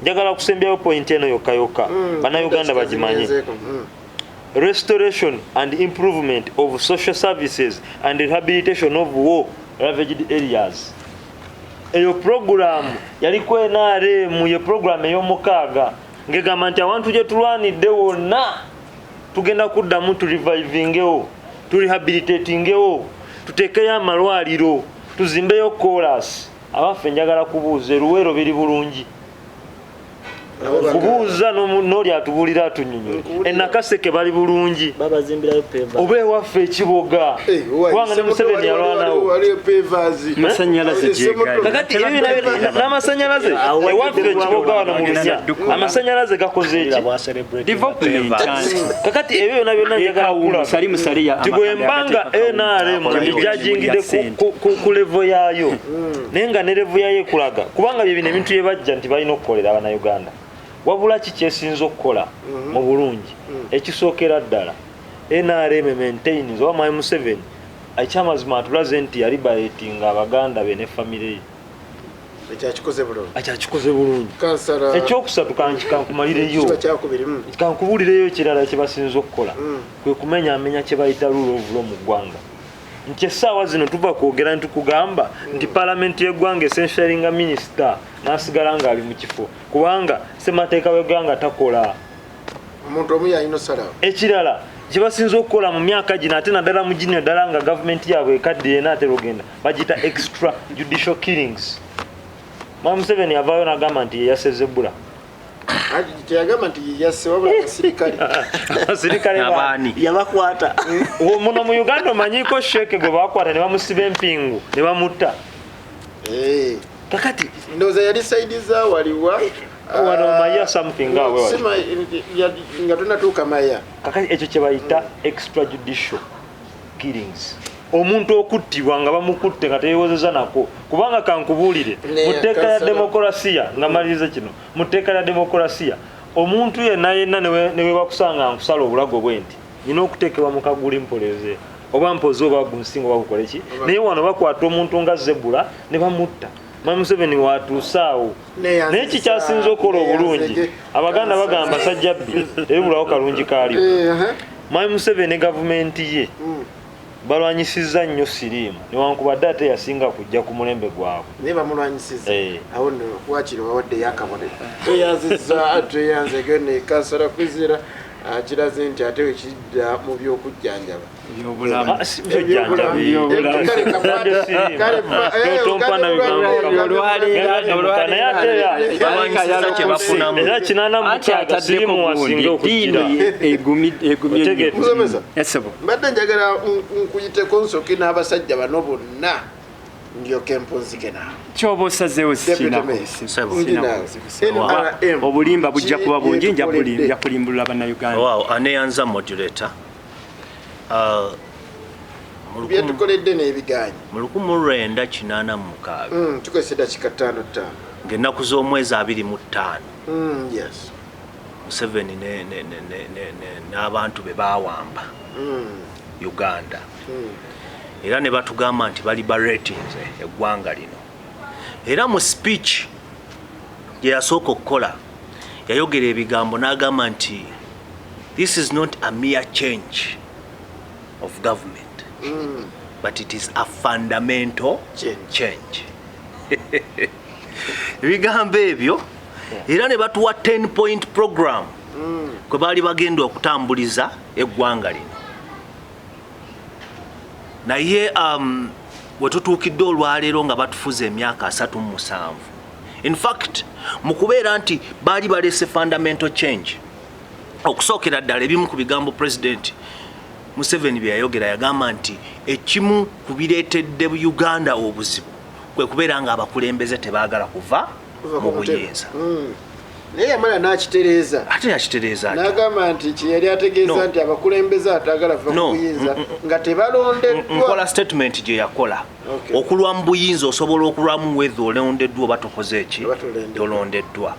Njagala kusembyayo point eno yokka bannayuganda bagimanyi. Restoration and improvement of social services and rehabilitation of war ravaged areas. Eyo program yaliko NRM ye program ey'omukaaga ngegamba nti abantu gye tulwanidde wonna tugenda kuddamu tu revivingewo tu rehabilitatingewo tuteekeyo amalwaliro tuzimbeyo chorus. Abaffe njagala kubuuza Luweero biri bulungi kubuuza n'oli atubuulira atunyonyola Nakaseke bali bulungi oba ewaffe ekiboga kubanga ne Museveni yalwanawo masanyalaze kakati n'amasanyalaze ewaffe ekiboga wano mu Bunya amasanyalaze gakoze eki kakati ebyo byonna byonna njagala kukula nti bwembanga NRM ejajingidde ku levo yaayo naye nga ne levo yayo ekulaga kubanga bye bino ebintu bye bajja nti balina okukolera Abannayuganda. Wabula kikyesinza okukola mu bulungi ekisookera ddala NRM maintains oba Mwami Museveni ekyamazima atulaze nti yaliberatinga Abaganda be ne famire ye ekyakikoze bulungi. Ekyokusatu kankubuulireyo ekirala kye basinza okukola kwe kumenyaamenya kye bayita rule of law mu ggwanga. Nti essaawa zino tuva kwogera nti kugamba nti Parliamentary y'eggwanga essentially nga minisita n'asigala ng'ali mu kifo kubanga ssemateeka w'eggwanga takola. Omuntu omu yalina osalawo. Ekirala kye basinza okukola mu myaka gino ate naddala mu gino ddala nga gavumenti yaabwe ekaddiye naatera ogenda bagiyita extra judicial killings. Mwami Museveni avaayo n'agamba nti yeyaseze ebbula. Kyagamba nti yasse wabula abasirikale abaani yabakwata muno mu Uganda omanyiko Sheeke gwe bakwata ne bamusiba empingu ne bamutta. Kakati ndowooza yali saidi za waliwa wano maya something awe sima nga tunatuuka maya kakati ekyo kye bayita extrajudicial killings omuntu okuttibwa nga bamukutte nga teyewozeza nako kubanga kankubuulire mu tteeka ya demokolasiya nga malirize kino mu tteeka ya demokolasiya omuntu yenna newe bakusanga nkusala obulago bwe nti nina okuteekebwa mu kaguli mpoleze oba mpozi oba gunsinga oba kukole ki naye wano bakwata omuntu nga zebula ne bamutta Museveni watuusaawo naye kikyasinza okukola obulungi abaganda bagamba sajjabbi ebibulawo kalungi kaaliwo Museveni gavumenti ye balwanyisizza nnyo siriimu newankubadde ate yasinga kujja ku mulembe gwabwe naye bamulwanyisiza awo nno wakiri bawaddeyo akabonero tweyanzizza tweyanzege ne kansala kwizira kiraze nti ate wekidda mu byokujjanjaba mbadde njagala nkuyiteko nsoke n'abasajja bano bonna ndyoke mpunzike nawe kyoba osazeewo obulimba bujja kuba bungi nja kulimbulula bannayuganda aneyanza modulator byetukoledde n'ebiganyi mu 1986 tukozesa dakika 5 ng'ennaku z'omwezi 25 yes Museveni n'abantu be baawamba Uganda era ne batugamba nti baliberatinze eggwanga lino era mu speech gye yasooka okukola yayogera ebigambo n'agamba nti this is not a mere change of government but it is a fundamental change. Ebigambo ebyo era ne batuwa 10-point program kwe baali bagenda okutambuliza eggwanga lino naye wetutuukidde olwaleero nga batufuza emyaka 37. In fact mu kubeera nti baali balese fundamental change okusookera ddala ebimu ku bigambo President Museveni bye yayogera yagamba nti ekimu ku bireetedde Uganda obuzibu kwe kubeera nga abakulembeze tebaagala kuva mu buyinza naye yamala n'akitereeza ate yakitereeza n'agamba nti kye yali ategeeza nti abakulembeze ataagala va mu buyinza nga tebalondeddwa nkola statement gye yakola okulwa mu buyinza osobola okulwamu whether olondeddwa oba tokoze eki tolondeddwa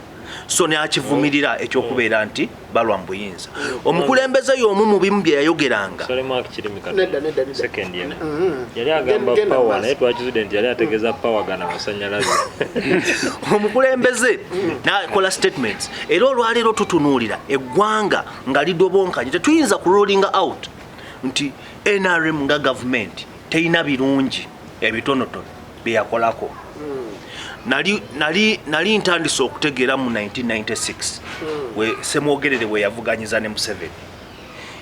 so n'akivumirira ekyokubeera nti balwa mu buyinza omukulembeze y'omu mu bimu bye yayogeranga yali agamba power naye twakizudde nti yali ategeeza power gana masannyalaze omukulembeze n'akola statements era olwaleero tutunuulira eggwanga nga lidobonkanye tetuyinza ku ruling out nti NRM nga government terina birungi ebitonotono bye yakolako nali ntandise okutegeera mu 1996 Semwogerere we yavuganyiza ne Museveni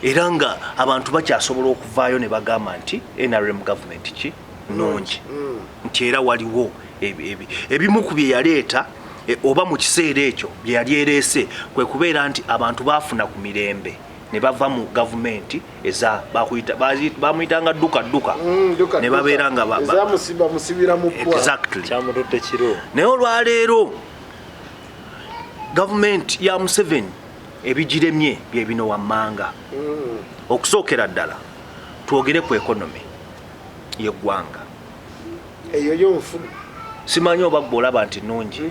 era nga abantu bakyasobola okuvaayo ne bagamba nti NRM government ki nnungi nti era waliwo ebimu ku bye yaleeta oba mu kiseera ekyo bye yali ereese kwe kubeera nti abantu baafuna ku mirembe ne bava mu gavumenti eza bamuyitanga dduka ne babeera nga exactly naye olwaleero gavumenti ya Museveni ebigiremye bye bino wammanga okusookera ddala twogere ku economy y'eggwanga eyo yonfu simanyi oba olaba nti nnungi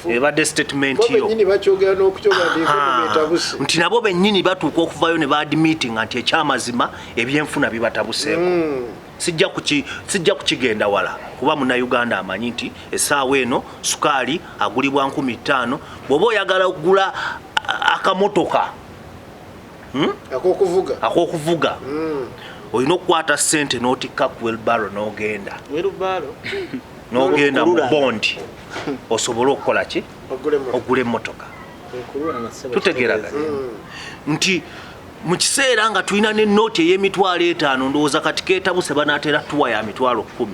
ebadde statement yo nti nabo bennyini batuuka okuvayo ne baadmitinga nti ekyamazima ebyenfuna bibatabuseeko sijja kukigenda wala kuba munnayuganda amanyi nti essaawa eno sukaali agulibwa 15,000 bw'oba oyagala okugula akamotoka ak'okuvuga olina okukwata ssente n'otikka ku welbaro n'ogenda n'ogenda mu bondi osobole okukola ki ogula emmotoka tutegeraganye nti mu kiseera nga tulina n'ennooti ey'emitwalo 5 ndowooza kati keetabuse banaatera tuwa ya mitwalo 10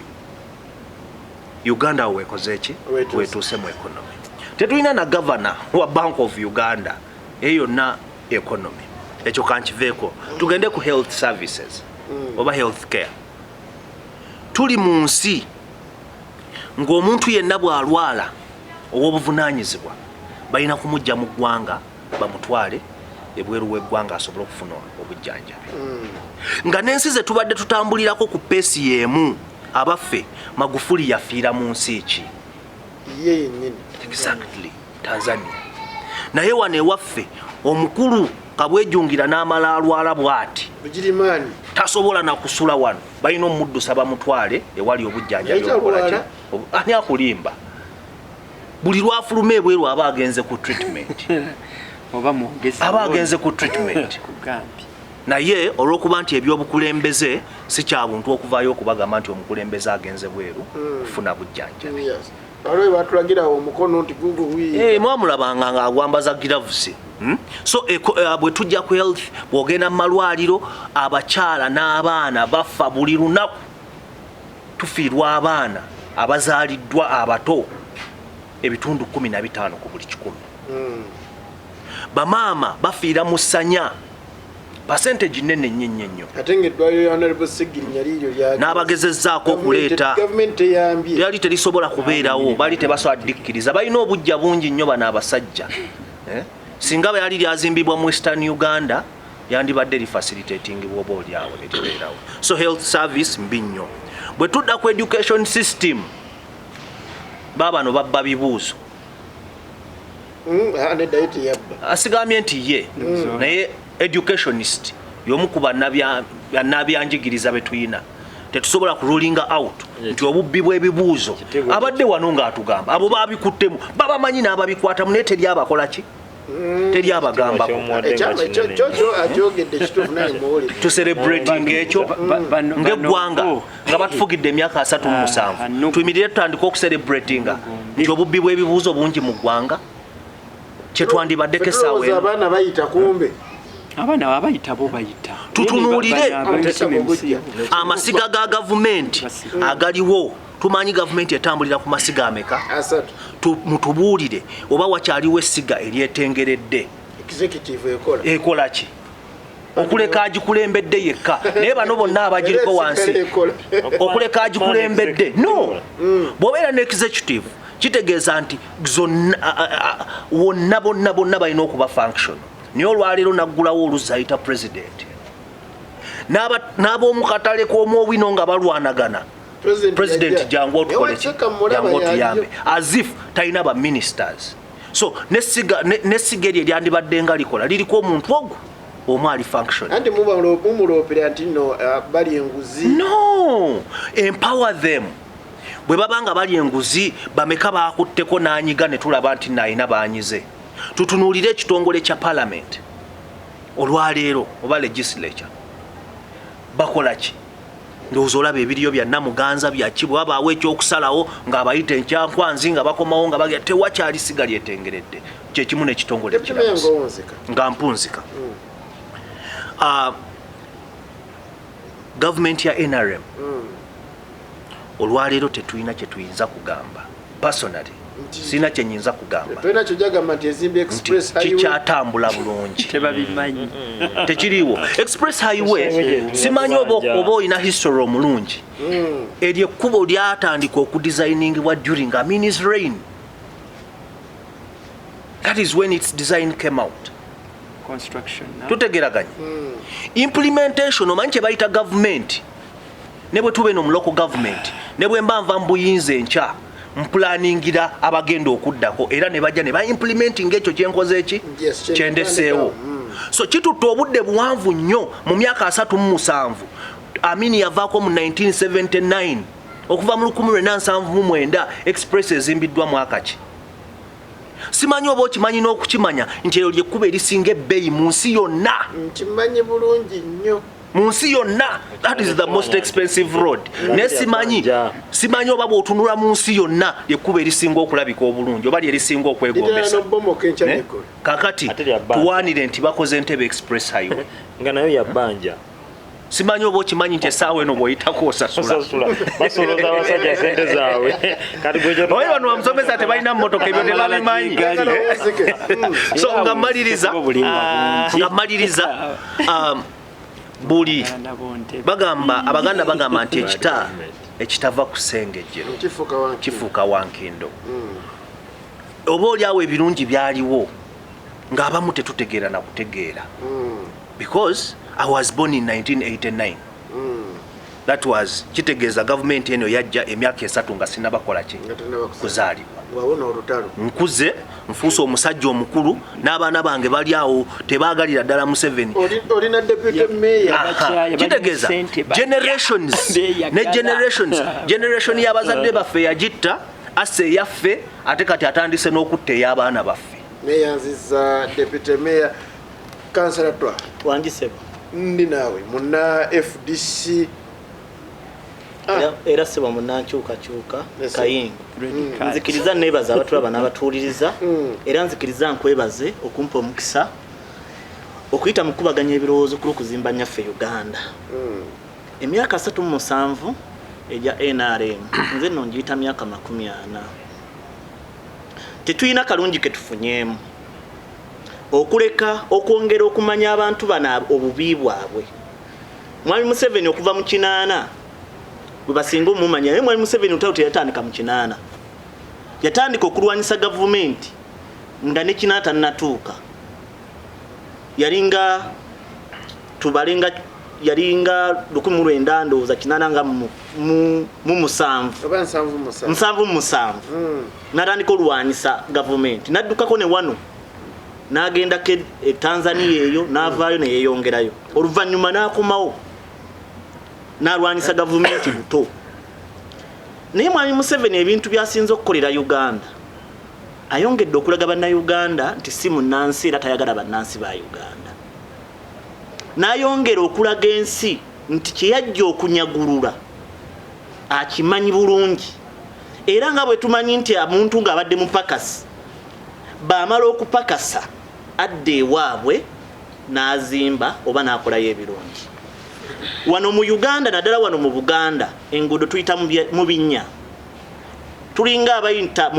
Uganda weekoze ki weetuuse mu economy tetulina na governor wa Bank of Uganda eyo yonna economy ekyo kankiveeko tugende ku health services oba health care tuli mu nsi ng'omuntu yenna bw'alwala ow'obuvunaanyizibwa balina kumujja mu ggwanga bamutwale ebweru w'eggwanga asobole okufuna obujjanjabi nga n'ensi ze tubadde tutambulirako ku peesi y'emu abaffe Magufuli yafiira mu nsi ki ye yennyini exactly Tanzania naye wano ewaffe omukulu kabwejjungira n'amala alwala bw'ati Bugirimani tasobola na kusula wano balina omuddusa bamutwale ewali obujjanjabi ani akulimba buli lwafuluma ebweru aba agenze ku treatment aba agenze ku treatment naye olw'okuba nti ebyobukulembeze si kya buntu okuvaayo okubagamba nti omukulembeze agenze bweru kufuna bujjanjabi alwe batulagira omukono nti gugu mwamulabanga ng'agwambaza giravusi so bwe tujja ku health bw'ogenda mu malwaliro abakyala n'abaana bafa buli lunaku tufiirwa abaana abazaaliddwa abato ebitundu 15 ku buli 100 bamaama bafiira mu ssanya percentage nene nnyo ate ng'eddwaliro ya Honorable Segirinya liiryo lya n'abagezezzaako okuleeta gavumenti eyambye lyali terisobola kubeerawo bali tebasobola ddikkiriza balina obujja bungi nnyo bano abasajja singa byali lyazimbibwa mu Western Uganda yandibadde lifacilitating bwoba olyawo netebeerawo so health service mbi nnyo bwe tudda ku education system babano babba bibuuzo asigambye nti ye naye educationist y'omu ku bannabyanjigiriza be tuyina tetusobola kurulinga out nti obubbi bw'ebibuuzo abadde wano ng'atugamba abo babikuttemu babamanyi n'ababikwatamu naye teri abakola ki teri abagambako tucelebrating ekyo ng'eggwanga nga batufugidde emyaka 37 tuyimirire tutandika okucelebratinga nti obubbi bw'ebibuuzo bungi mu ggwanga kyetwandibaddeko essaawa abaana bayita kumbe abaana abayita bo bayita tutunuulire amasiga ga gavumenti agaliwo tumanyi gavumenti etambulira ku masiga ameka mutubuulire oba wakyaliwo essiga eryetengeredde ekola ki okuleka agikulembedde yekka naye bano bonna abagiriko wansi okuleka agikulembedde no bw'obeera ne executive kitegeeza nti wonna bonna balina okuba function naye olwaleero naggulawo oluzzi ayita president n'ab'omu katale k'omwowino nga balwanagana president jangu otuyambe as if talina ba ministers so nessiga eryo eryandibadde nga likola liriko omuntu ogwo omu ali function anti mumuloopera nti no bali enguzi no empower them bwe baba nga bali enguzi bameka baakutteko n'anyiga ne tulaba nti nayina baanyize tutunuulire ekitongole kya parliament olwaleero oba legislature bakola ki ndowooza olaba ebiriyo bya namuganza byaki bwe babaawo ekyokusalawo ng'abayita enkyankwanzi nga bakomawo nga bagenda tewakyali siga lyetengeredde kyekimu n'ekitongole kiramusi nga mpunzika gavumenti ya NRM olwaleero tetulina kye tuyinza kugamba personally sina kye nyinza kugamba kikyatambula bulungi tekiriiwo express highway simanyi oba olina history omulungi eryo ekkubo lyatandika okudesigningibwa during Amin's reign. That is when its design came out. Construction tutegeraganya implementation omanyi kye bayita government ne bwe tube no mu local government ne bwe mbanva mbuyinze enkya mpulaningira abagenda okuddako era ne bajja ne ba implementing ekyo kyenkoze eki kyendeseewo so kitutta obudde buwanvu nnyo mu myaka 37 Amini yavaako mu 1979 okuva mu 1979 express ezimbiddwa mwaka ki simanyi oba okimanyi n'okukimanya nti eryo lyekkuba erisinga ebbeeyi mu nsi yonna nkimanyi bulungi nnyo mu nsi yonna that is the most expensive road ne simanyi oba bw'otunula mu nsi yonna lyekkuba erisinga okulabika obulungi oba lyerisinga okwegombesa kakati tuwaanire nti bakoze Entebbe express highway nga nayo yabbanja simanyi oba okimanyi nti essaawa eno bw'oyitako osasula basoloza abasajja sente zaabwe oye bano bamusomesa tebalina mmotoka ebyo tebabimanyi so nga mmaliriza buli bagamba abaganda bagamba nti ekitava ku ssengejjero kifuuka wankindo oba oliawo ebirungi byaliwo ng'abamu tetutegeera na kutegeera because I was born in 1989 that was kitegeeza gavumenti eno yajja emyaka 3 nga sinnabakola ki kuzaalibwa nkuze nfuuse omusajja omukulu n'abaana bange bali awo tebaagalira ddala Museveni olina deputy mayor kitegeeza generations ne generation y'abazadde baffe yagitta asse eyaffe ate kati atandise n'okutta ey'abaana baffe neyanziza deputy mayor kansala twa wangisebo ndi naawe muna FDC era sebo munankyukakyuka kayingo nzikiriza nebaza abatulaba n'abatuuliriza era nzikiriza nkwebaze okumpa omukisa okuyita mu kubaganya ebirowoozo ku kuzimba nyaffe Uganda emyaka 37 eja NRM nze nno njiyita myaka 40 tetuyina kalungi ketufunyeemu okuleka okwongera okumanya abantu bana obubi bwabwe. Mwami Museveni okuva mu 8 bwe basinga omumanya naye Mwami Museveni utawuti yatandika mu 8 yatandika okulwanyisa gavumenti nga ne kinata natuuka yalinga tubalinga yalinga 1900 ndowooza kinana nga mu musanvu natandika olwanyisa gavumenti naddukako ne wano n'agenda ke Tanzania eyo n'avaayo ne yeeyongerayo oluvannyuma n'akomawo n'alwanyisa gavumenti buto naye Mwami Museveni ebintu byasinze okukolera Uganda ayongedde okulaga bannayuganda nti si munnansi era tayagala bannansi ba Uganda n'ayongera okulaga ensi nti kyeyajja okunyagulula akimanyi bulungi era nga bwe tumanyi nti omuntu ng'abadde mupakasi baamala okupakasa adde ewaabwe n'azimba oba n'akolayo ebirungi wano mu Uganda naddala wano mu Buganda enguudo tuyita mu binnya tulinga abayita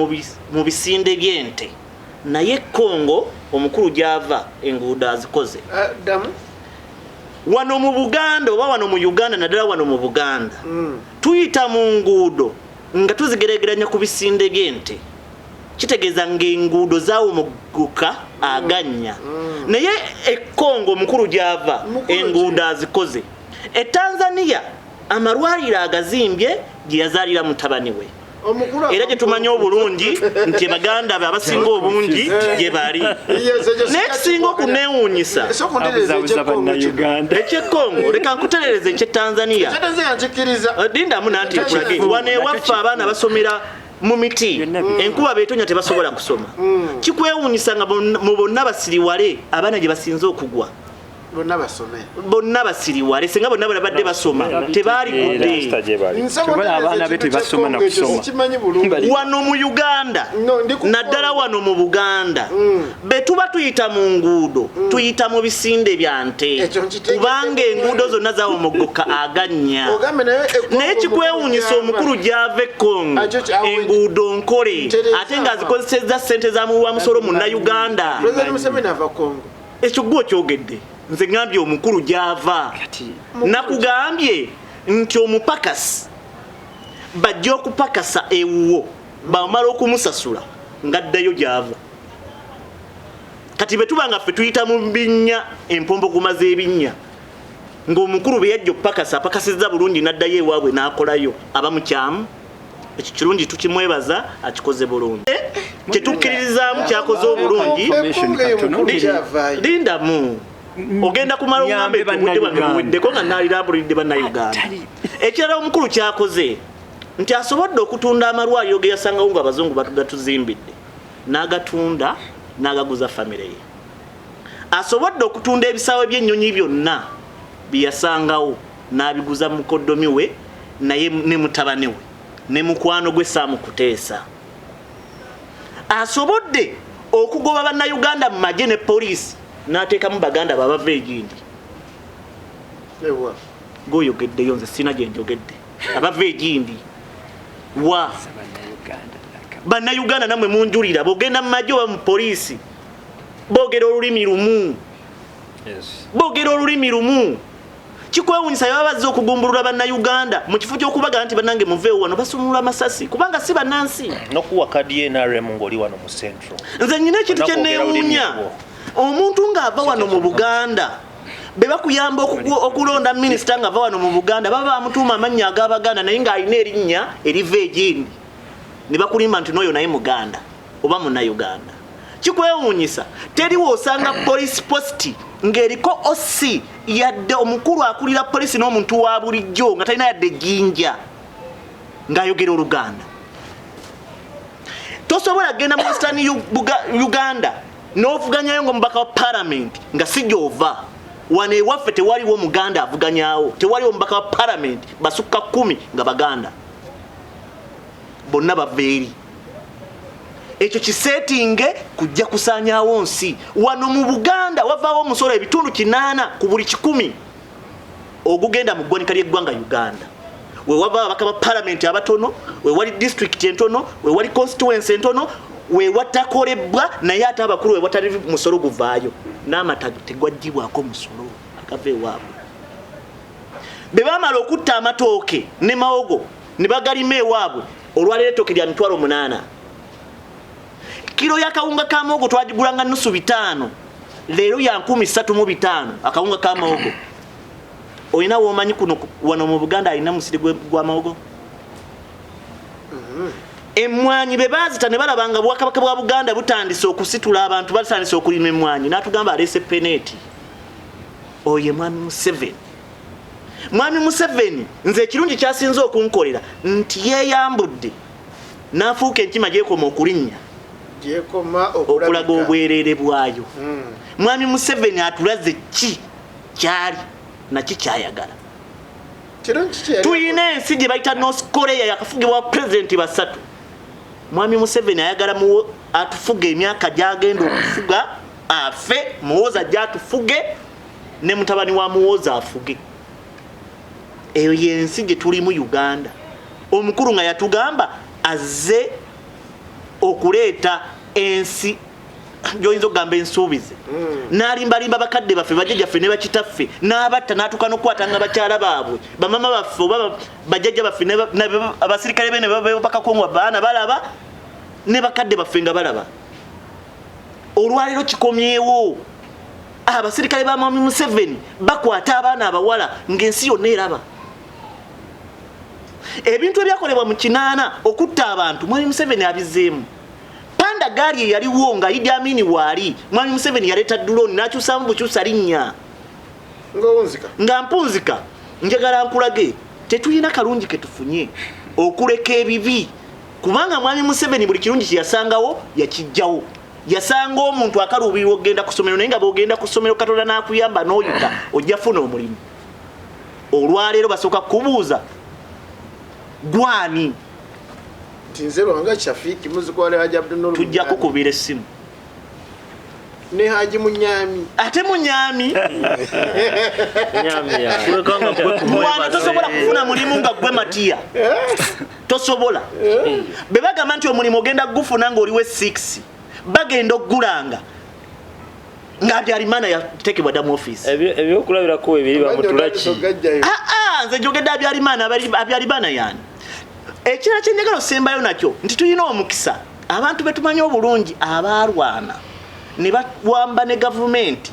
mu bisinde by'ente naye Kongo omukulu gy'ava enguudo azikoze wano mu Buganda oba wano mu Uganda naddala wano mu Buganda tuyita mu nguudo nga tuzigeregeranya ku bisinde by'ente kitegeeza ng'enguudo zaawumuguka aganya naye Kongo omukulu gy'ava enguudo azikoze Tanzania amalwaliro agazimbye gye yazaalira mutabani we era gye tumanyi obulungi nti Baganda abasinga obungi gye bali n'ekisinga okuneewuunyisa ekyekongo leka nkutereereza ekyetanzania dindamu nanti ekulage wano ewaffe abaana basomera mu miti enkuba beetonya tebasobola kusoma kikwewuunyisa nga mu bonna basiriwale abaana gye basinze okugwa bonna basiriwale senga bonna balabadde basoma tebaali kudde abaana be tebasoma na kusoma wano mu Uganda naddala wano mu Buganda be tuba tuyita mu nguudo tuyita mu bisinde bya nte kubanga enguudo zonna zaawumuguka aganya naye kikwewuunyisa omukulu gy'ava Kongo enguudo nkole ate ng'azikozesezza ssente za muwa musolo mu Uganda ekyo gwe kyogedde nze ngambye omukulu gy'ava nakugambye nti omupakasi bajja okupakasa ewuwo bamala okumusasula ngaddayo gy'ava kati bwe tuba nga ffe tuyita mu binnya empombogoma z'ebinnya ng'omukulu bwe yajja okupakasa apakasizza bulungi n'addayo ewaabwe n'akolayo aba mukyamu ekyo kirungi tukimwebaza akikoze bulungi kyetukkiririzaamu kyakoze obulungi lindamu ogenda kumala ongambe obudde bwange buweddeko nga naalirambulidde bannayuganda ekirala omukulu kyakoze nti asobodde okutunda amalwaliro ge yasangawo nga abazungu gatuzimbidde n'agatunda n'agaguza famire ye asobodde okutunda ebisaawe by'ennyonyi byonna bye yasangawo n'abiguza mukoddomi we naye ne mutabani we ne mukwano gwe Saamukuteesa asobodde okugoba bannayuganda mu magye ne poliisi n'ateekamu Baganda babava egindi goyogeddeyo nze sina gye njogedde abava egindi wa bannayuganda namwe munjulira bogenda mu magye oba mu poliisi boogera olulimi lumu kikwewunyisa yabazze okugumbulula bannayuganda mu kifo ky'okubaga nti bannange muveewo wano basumulula amasasi kubanga si bannansi n'okuwa kadi ye NRM ng'oli wano mu central. Nze nyina ekintu kye neewuunya omuntu ng'ava wano mu Buganda be bakuyamba okulonda minisita ng'ava wano mu Buganda baba bamutuuma amannya ag'Abaganda naye ng'alina erinnya eriva egindi ne bakulimba nti n'oyo naye Muganda oba munnayuganda. Kikwewuunyisa teriwo osanga police post ng'eriko OC yadde omukulu akulira polisi n'omuntu wa bulijjo nga talina yadde jinja ng'ayogera Oluganda. Tosobola genda mu Western Uganda n'ovuganyayo ng'omubaka wa Parliament nga si gy'ova. Wano ewaffe tewaliwo Muganda avuganyawo, tewaliwo omubaka wa Parliament basukka 10 nga Baganda. Bonna bava eri. Ekyo kisetinge kujja kusaanyaawo nsi. Wano mu Buganda wavaawo omusolo ebitundu 8 ku buli 10 ogugenda mu ggwanika ly'eggwanga Uganda. We wava ababaka ba Parliament abatono, we wali district entono, we wali constituency entono, we watakolebwa naye ate abakulu we watali musolo guvaayo. N'amata tegwaggyibwako musolo akava ewaabwe. Be baamala okutta amatooke ne mawogo ne bagalima ewaabwe olwaleero ettooke lya 8,000. Kilo ya kawunga ka muwogo twagigulanga nusu 5, leero ya 13,500 akawunga ka muwogo. Oyina womanyi kuno wano mu Buganda alina musiri gwa muwogo? Emmwanyi be baazita ne balabanga Bwakabaka bwa Buganda butandise okusitula abantu batandise okulima emmwanyi n'atugamba alese peneti. Oye Mwami Museveni. Mwami Museveni nze ekirungi kyasinze okunkolera nti yeeyambudde n'afuuka enkima gyekoma okulinnya okulaga obwereere bwayo. Mwami Museveni atulaze ki kyali naki kyayagala. Tuyina ensi gye bayita North Korea yakafugibwa President basatu. Mwami Museveni ayagala atufuge emyaka gy'agenda okufuga afe, Muwooza gy'atufuge ne mutabani wa Muwooza afuge. Eyo yensi gye tuli mu Uganda. Omukulu nga yatugamba azze okuleeta ensi gyoyinza okugamba ensuubize. N'alimbalimba bakadde baffe bajjajjaffe ne bakitaffe n'abatta n'atuuka n'okukwatanga bakyala baabwe bamama baffe oba bajjajja baffe abasirikale be ne babakakongwa baana balaba ne bakadde baffe nga balaba. Olwaleero kikomyewo abasirikale ba Mwami Museveni bakwata abaana abawala ng'ensi yonna eraba. Ebintu ebyakolebwa mu 8 okutta abantu Mwami Museveni abizeemu. Panda gari yaliwo nga Idi Amin waali Mwami Museveni yaleta drone n'akyusamu bukyusa linnya nga mpunzika. Njagala nkulage tetulina kalungi ke tufunye okuleka ebibi kubanga Mwami Museveni buli kirungi kye yasangawo yakijjawo. Yasanga omuntu akaluubirwa okgenda ku ssomero naye nga bw'ogenda ku ssomero Katonda n'akuyamba n'oyita ojja funa omulimu. Olwaleero basooka kubuuza gwani tinze Lwanga Shafiki muzikwale Haji Abdul tujja kukubira essimu ne Haji Munyami ate Munyami Nyami ya mwana tosobola kufuna mulimu nga gwe Matiya tosobola. Be bagamba nti omulimu ogenda gufuna ng'oliwe 6 bagenda oggulanga nga Habyarimana yatekebwa dda mu office. Ebyokulabirako ebiri bamutulaki nze njogedde Habyarimana yani. Ekirala kye njagala osembayo nakyo nti tulina omukisa abantu betumanyi obulungi abalwana ne bawamba ne gavumenti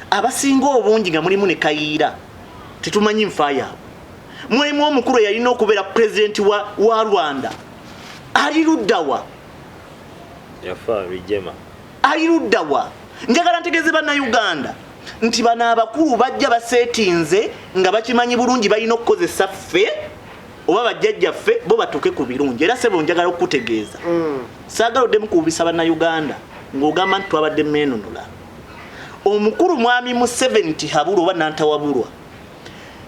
abasinga obungi nga mulimu ne kayiira tetumanyi nfa yaabwe. Mulimu omukulu yalina okubeera president wa Rwanda ali luddawa yafa Rwigema ali luddawa. Njagala ntegeeze bannayuganda nti bano abakulu bajja baseetinze nga bakimanyi bulungi balina okukozesa ffe oba bajjajjaffe bo batuuke ku birungi. Era sebo njagala okutegeeza saagala oddemu kuubisa bannayuganda ng'ogamba nti twabadde meenunula. Omukulu Mwami Museveni tihabulwa oba nantawabulwa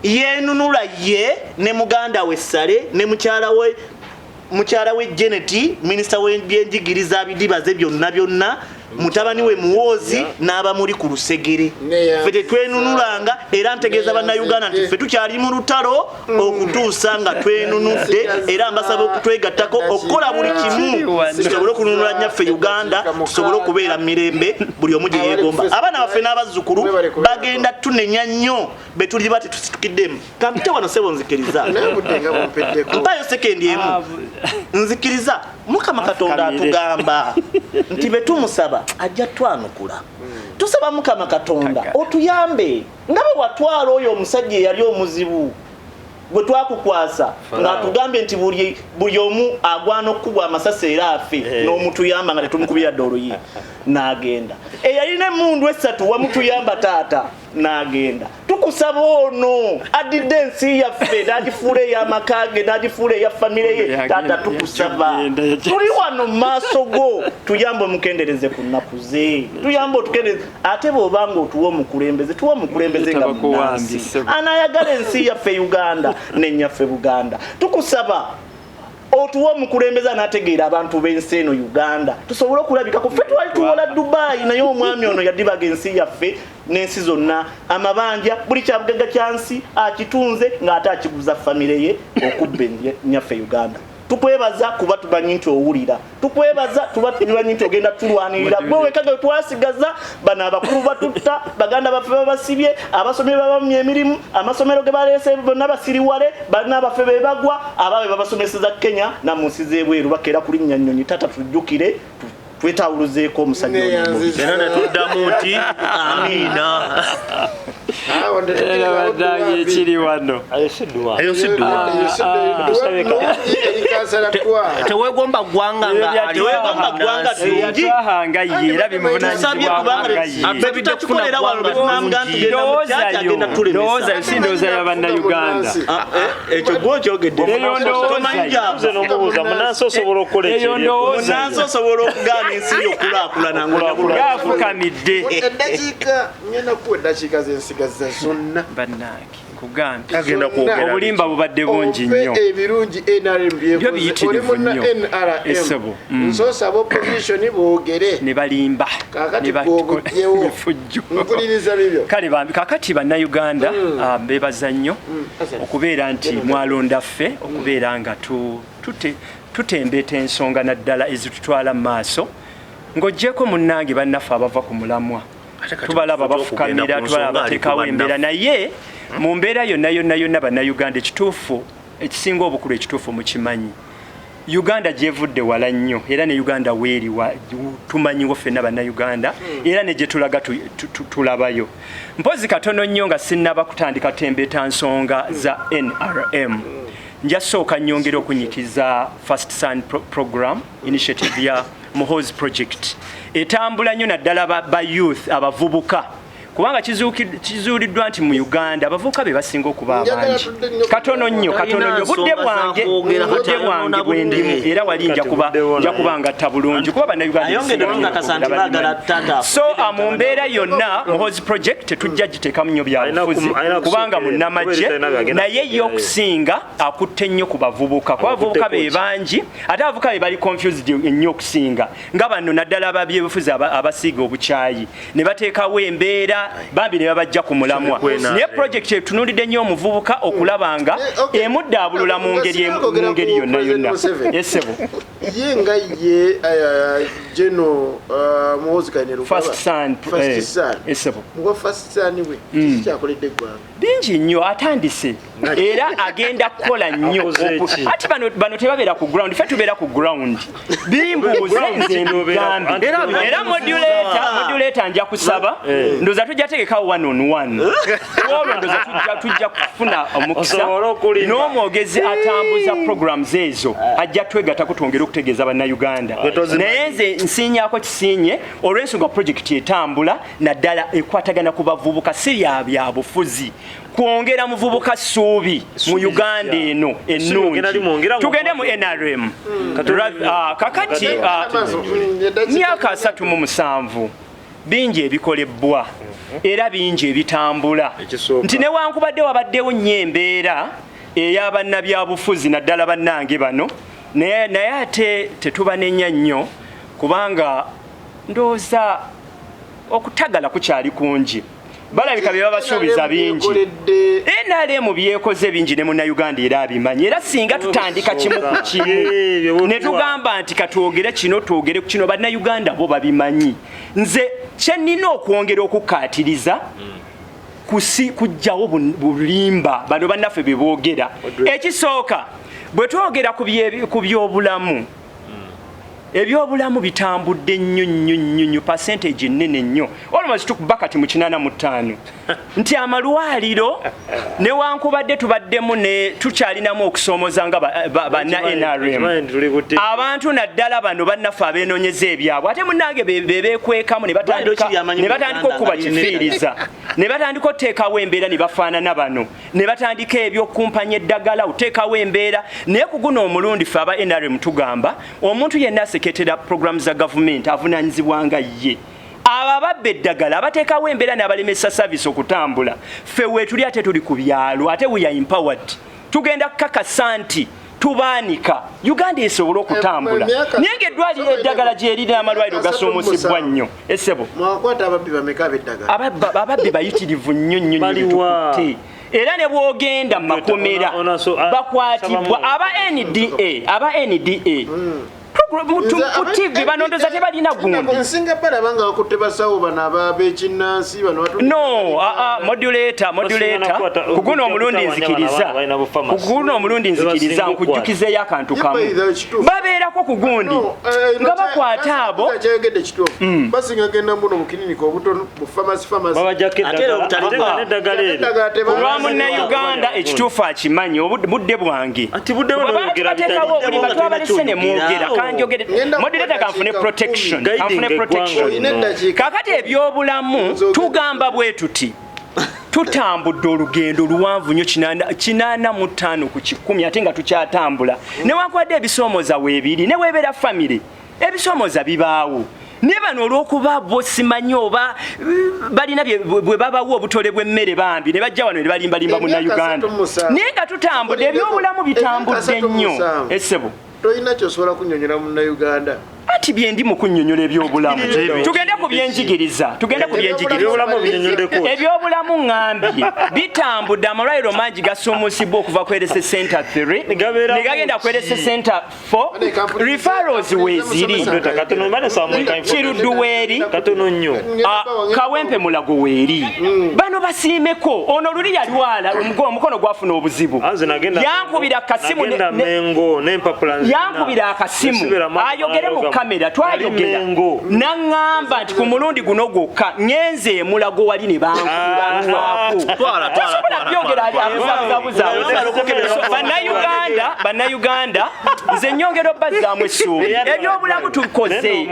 yeenunula ye ne muganda we Sale ne mukyala we Janet minisita w'ebyenjigiriza bidibaze byonna mutabani we muwozi n'aba muri ku lusegere ffe tetwenunulanga era ntegeeza bannayuganda nti ffe tukyali mu lutalo okutuusa nga twenunudde era mbasaba okutwegattako okukola buli kimu tusobole okununula nnyaffe Uganda tusobole okubeera mirembe buli omu gye yeegomba abaana baffe n'abazzukulu bagenda tunenya nnyo be tuli bati tusitukiddemu kampite wano sebo nzikiriza mpayo sekendi emu nzikiriza Mukama Katonda atugamba nti be tumusaba ajja twanukula tusaba Mukama Katonda otuyambe nga bwe watwala oyo omusajja eyali omuzibu gwe twakukwasa nga tugambye nti buli omu agwana okukubwa amasasi era afe n'omutuyamba nga tetumukubira ddoluyi n'agenda eyalina emmundu esatu wamutuyamba taata n'agenda tukusaba ono adidde ensi yaffe n'agifuula ey'amaka ge n'agifuula eya famire ye taata tukusaba tuli wano mu maaso go tuyambe omukendereze ku nnaku ze tuyambe otukendereze ate bw'obanga otuwa omukulembeze tuwa omukulembeze nga munansi anayagala ensi yaffe Uganda n'ennyaffe Buganda tukusaba otuwa omukulembeze anategeera abantu b'ensi eno Uganda tusobole okulabikako ffe twali tuwola Dubai naye omwami ono yaddibaga ensi yaffe n'ensi zonna amabanja buli kyabugagga kyansi akitunze ng'ate akiguza famire ye okubba ennyaffe Uganda tukwebaza kuba tumanyi nti owulira tukwebaza tuba tumanyi nti ogenda tulwanirira gwe wekage twasigaza bano abakulu batutta baganda baffe babasibye abasomero babamye emirimu amasomero ge baleese bonna basiriwale balina abaffe be bagwa ababe babasomeseza Kenya na mu nsi z'ebweru bakeera kulinnya nnyonyi tata tujjukire twetawuluzeeko omusajja era ne tuddamu nti amiina ekiri wano eyo siddwa teweegomba ggwanga nga teweegomba ggwanga tungi twahanga ye era bimuvunanyizibwabetutakikolera wano betunamuganda tugenda mu kyaki agenda tulemesa sindowooza y'abannayuganda ekyo gwokyogedde nomubuuza munansi osobola okukola munansi osobola okugaana ensi yokulaakulana ngaafukamidde eddakiika ngenda kuwa eddakiika zensigaza zonna bannange kugambye agenda kwogera obulimba bubadde bungi nnyo ebirungi NRM oli munna NRM nsosaba opposition boogere ne balimba kakati bwoguddewo mpuliriza bibyo kale kakati bannayuganda beebaza nnyo okubeera nti mwalonda ffe okubeera nga tutembeeta ensonga naddala ezitutwala mu maaso ng'oggyeko munnange bannaffe abava ku mulamwa tubalaba bafukamira tubalaba bateekawo embeera naye mu mbeera yonna bannayuganda ekituufu ekisinga obukulu ekituufu mukimanyi Uganda gyevudde wala nnyo era ne Uganda weeri tumanyiwo ffenna bannayuganda era ne gye tulaga tulabayo mpozi katono nnyo nga sinnaba kutandika tembeeta nsonga za NRM nja sooka nnyongera okunyikiza First Son program initiative ya Muhoozi project etambula nnyo naddala ba youth abavubuka kubanga kizuuliddwa nti mu Uganda abavubuka be basinga okuba abangi katono nnyo budde bwange bwendimu era wali nja kuba ngatta bulungi kuba bannayuganda so mu mbeera yonna Muhoozi project tetujja giteekamu nnyo byabufuzi kubanga munnamagye naye ye okusinga akutte nnyo ku bavubuka kuba abavubuka be bangi ate abavubuka be bali confused ennyo okusinga nga bano naddala ababyebufuzi abasiiga obukyayi ne bateekawo embeera bambi ne babajja ku mulamwa naye project etunulidde nnyo omuvubuka okulabanga emuddabulula mu ngeri yonna yesebo ye nga ye General Muhoozi Kainerugaba First Son yesebo ngo First Son we kyakoledde eggwanga bingi nnyo atandise era agenda kukola nnyo ati bano tebabeera ku ground ffe tubeera ku ground bimbuuze nze mbigambe era modulator nja kusaba ndoza tujja tegekawo 1-on-1 olwo ndoza tujja kufuna omukisa n'omwogezi atambuza programs ezo ajja twegatta kutwongera okutegeeza bannayuganda naye nze nsiinyaako kisinye olw'ensonga project etambula naddala ekwatagana ku bavubuka si byabufuzi kwongera muvubuka ssuubi mu Uganda eno ennungi tugende mu NRM kakati myaka 37 bingi ebikolebwa era bingi ebitambula nti newankubadde wabaddewo nnyo embeera ey'abannabyabufuzi naddala bannange bano naye ate tetubanenya nnyo kubanga ndooza okutagala kukyali kungi balabika bye babasuubiza bingi NRM byekoze bingi ne munnayuganda era abimanyi era singa tutandika kimu ku kimu ne tugamba nti katwogere kino twogere ku kino bannayuganda bo babimanyi nze kyenina okwongera okukaatiriza kujjawo bulimba bano bannaffe bye boogera ekisooka bwe twogera ku byobulamu ebyobulamu bitambudde nnyo percentage nnene nnyo almost tukuba kati mu 85 nti amalwaliro newankubadde tubaddemu ne tukyalinamu okusoomoza nga banna NRM abantu naddala bano bannaffe abeenoonyeza ebyabwe ate munnange bebeekwekamu ne batandika okuba kifiiriza ne batandika oteekawo embeera ne bafaanana bano ne batandika ebyokumpanya eddagala oteekawo embeera naye ku guno omulundi ffe aba NRM tugamba omuntu yenna aseketera programu za gavumenti avunaanyizibwanga ye abababba eddagala abateekawo embeera n'abalemesa service okutambula ffe weetuli ate tuli ku byalo ate we are empowered tugenda kukakasa nti tubaanika Uganda esobola okutambula naye ng'eddwaliro eddagala gyeriri n'amalwaliro gasoomusibwa nnyo essebo ababbi bayitirivu nnyo tukutte era ne bwogenda mu makomera bakwatibwa aba NDA TV banondoza tebalina gundi nsinga balabanga bakutte basawo bano ababekinnansi bano modulator kuguno omulundi nzikiriza nkujjukizeeyo akantu kamu babeerako ku gundi nga bakwata abo basinga genda muno mu kilinika obutono mu famasi olwa munnayuganda ekituufu akimanyi budde bwange bateekawo buli batwabalese ne mwogera moderator kanfune protection kakati ebyobulamu tugamba bwe tuti tutambudde olugendo luwanvu nnyo 85 ku 10 ate nga tukyatambula newankubadde ebisoomoza weebiri ne weebeera famire ebisoomoza bibaawo ne bano olw'okuba bo simanyi oba balina bwe babawo obutole bw'emmere bambi ne bajja wano ne balimbalimba munnayuganda naye nga tutambudde ebyobulamu bitambudde nnyo essebo toyina kyosobola kunnyonnyola munnayuganda ati byendi mu kunnyonnyola ebyobulamu tugende ku byenjigiriza ebyobulamu ŋŋambye bitambudde amalwaliro mangi gasoomusibwa okuva ku LS Center 3 ne gagenda ku LS Center 4 referrals weeziri Kiruddu weeri Kawempe Mulago weeri bano basiimeko ono luli yalwala omukono gwafuna obuzibu yankubira akasimu ayogere mu kamera twayogera naŋŋamba nti ku mulundi guno gwokka ngenze Mulago wali ne bannayuganda nze nnyongera obbazaamu essuubi ebyobulamu tukoze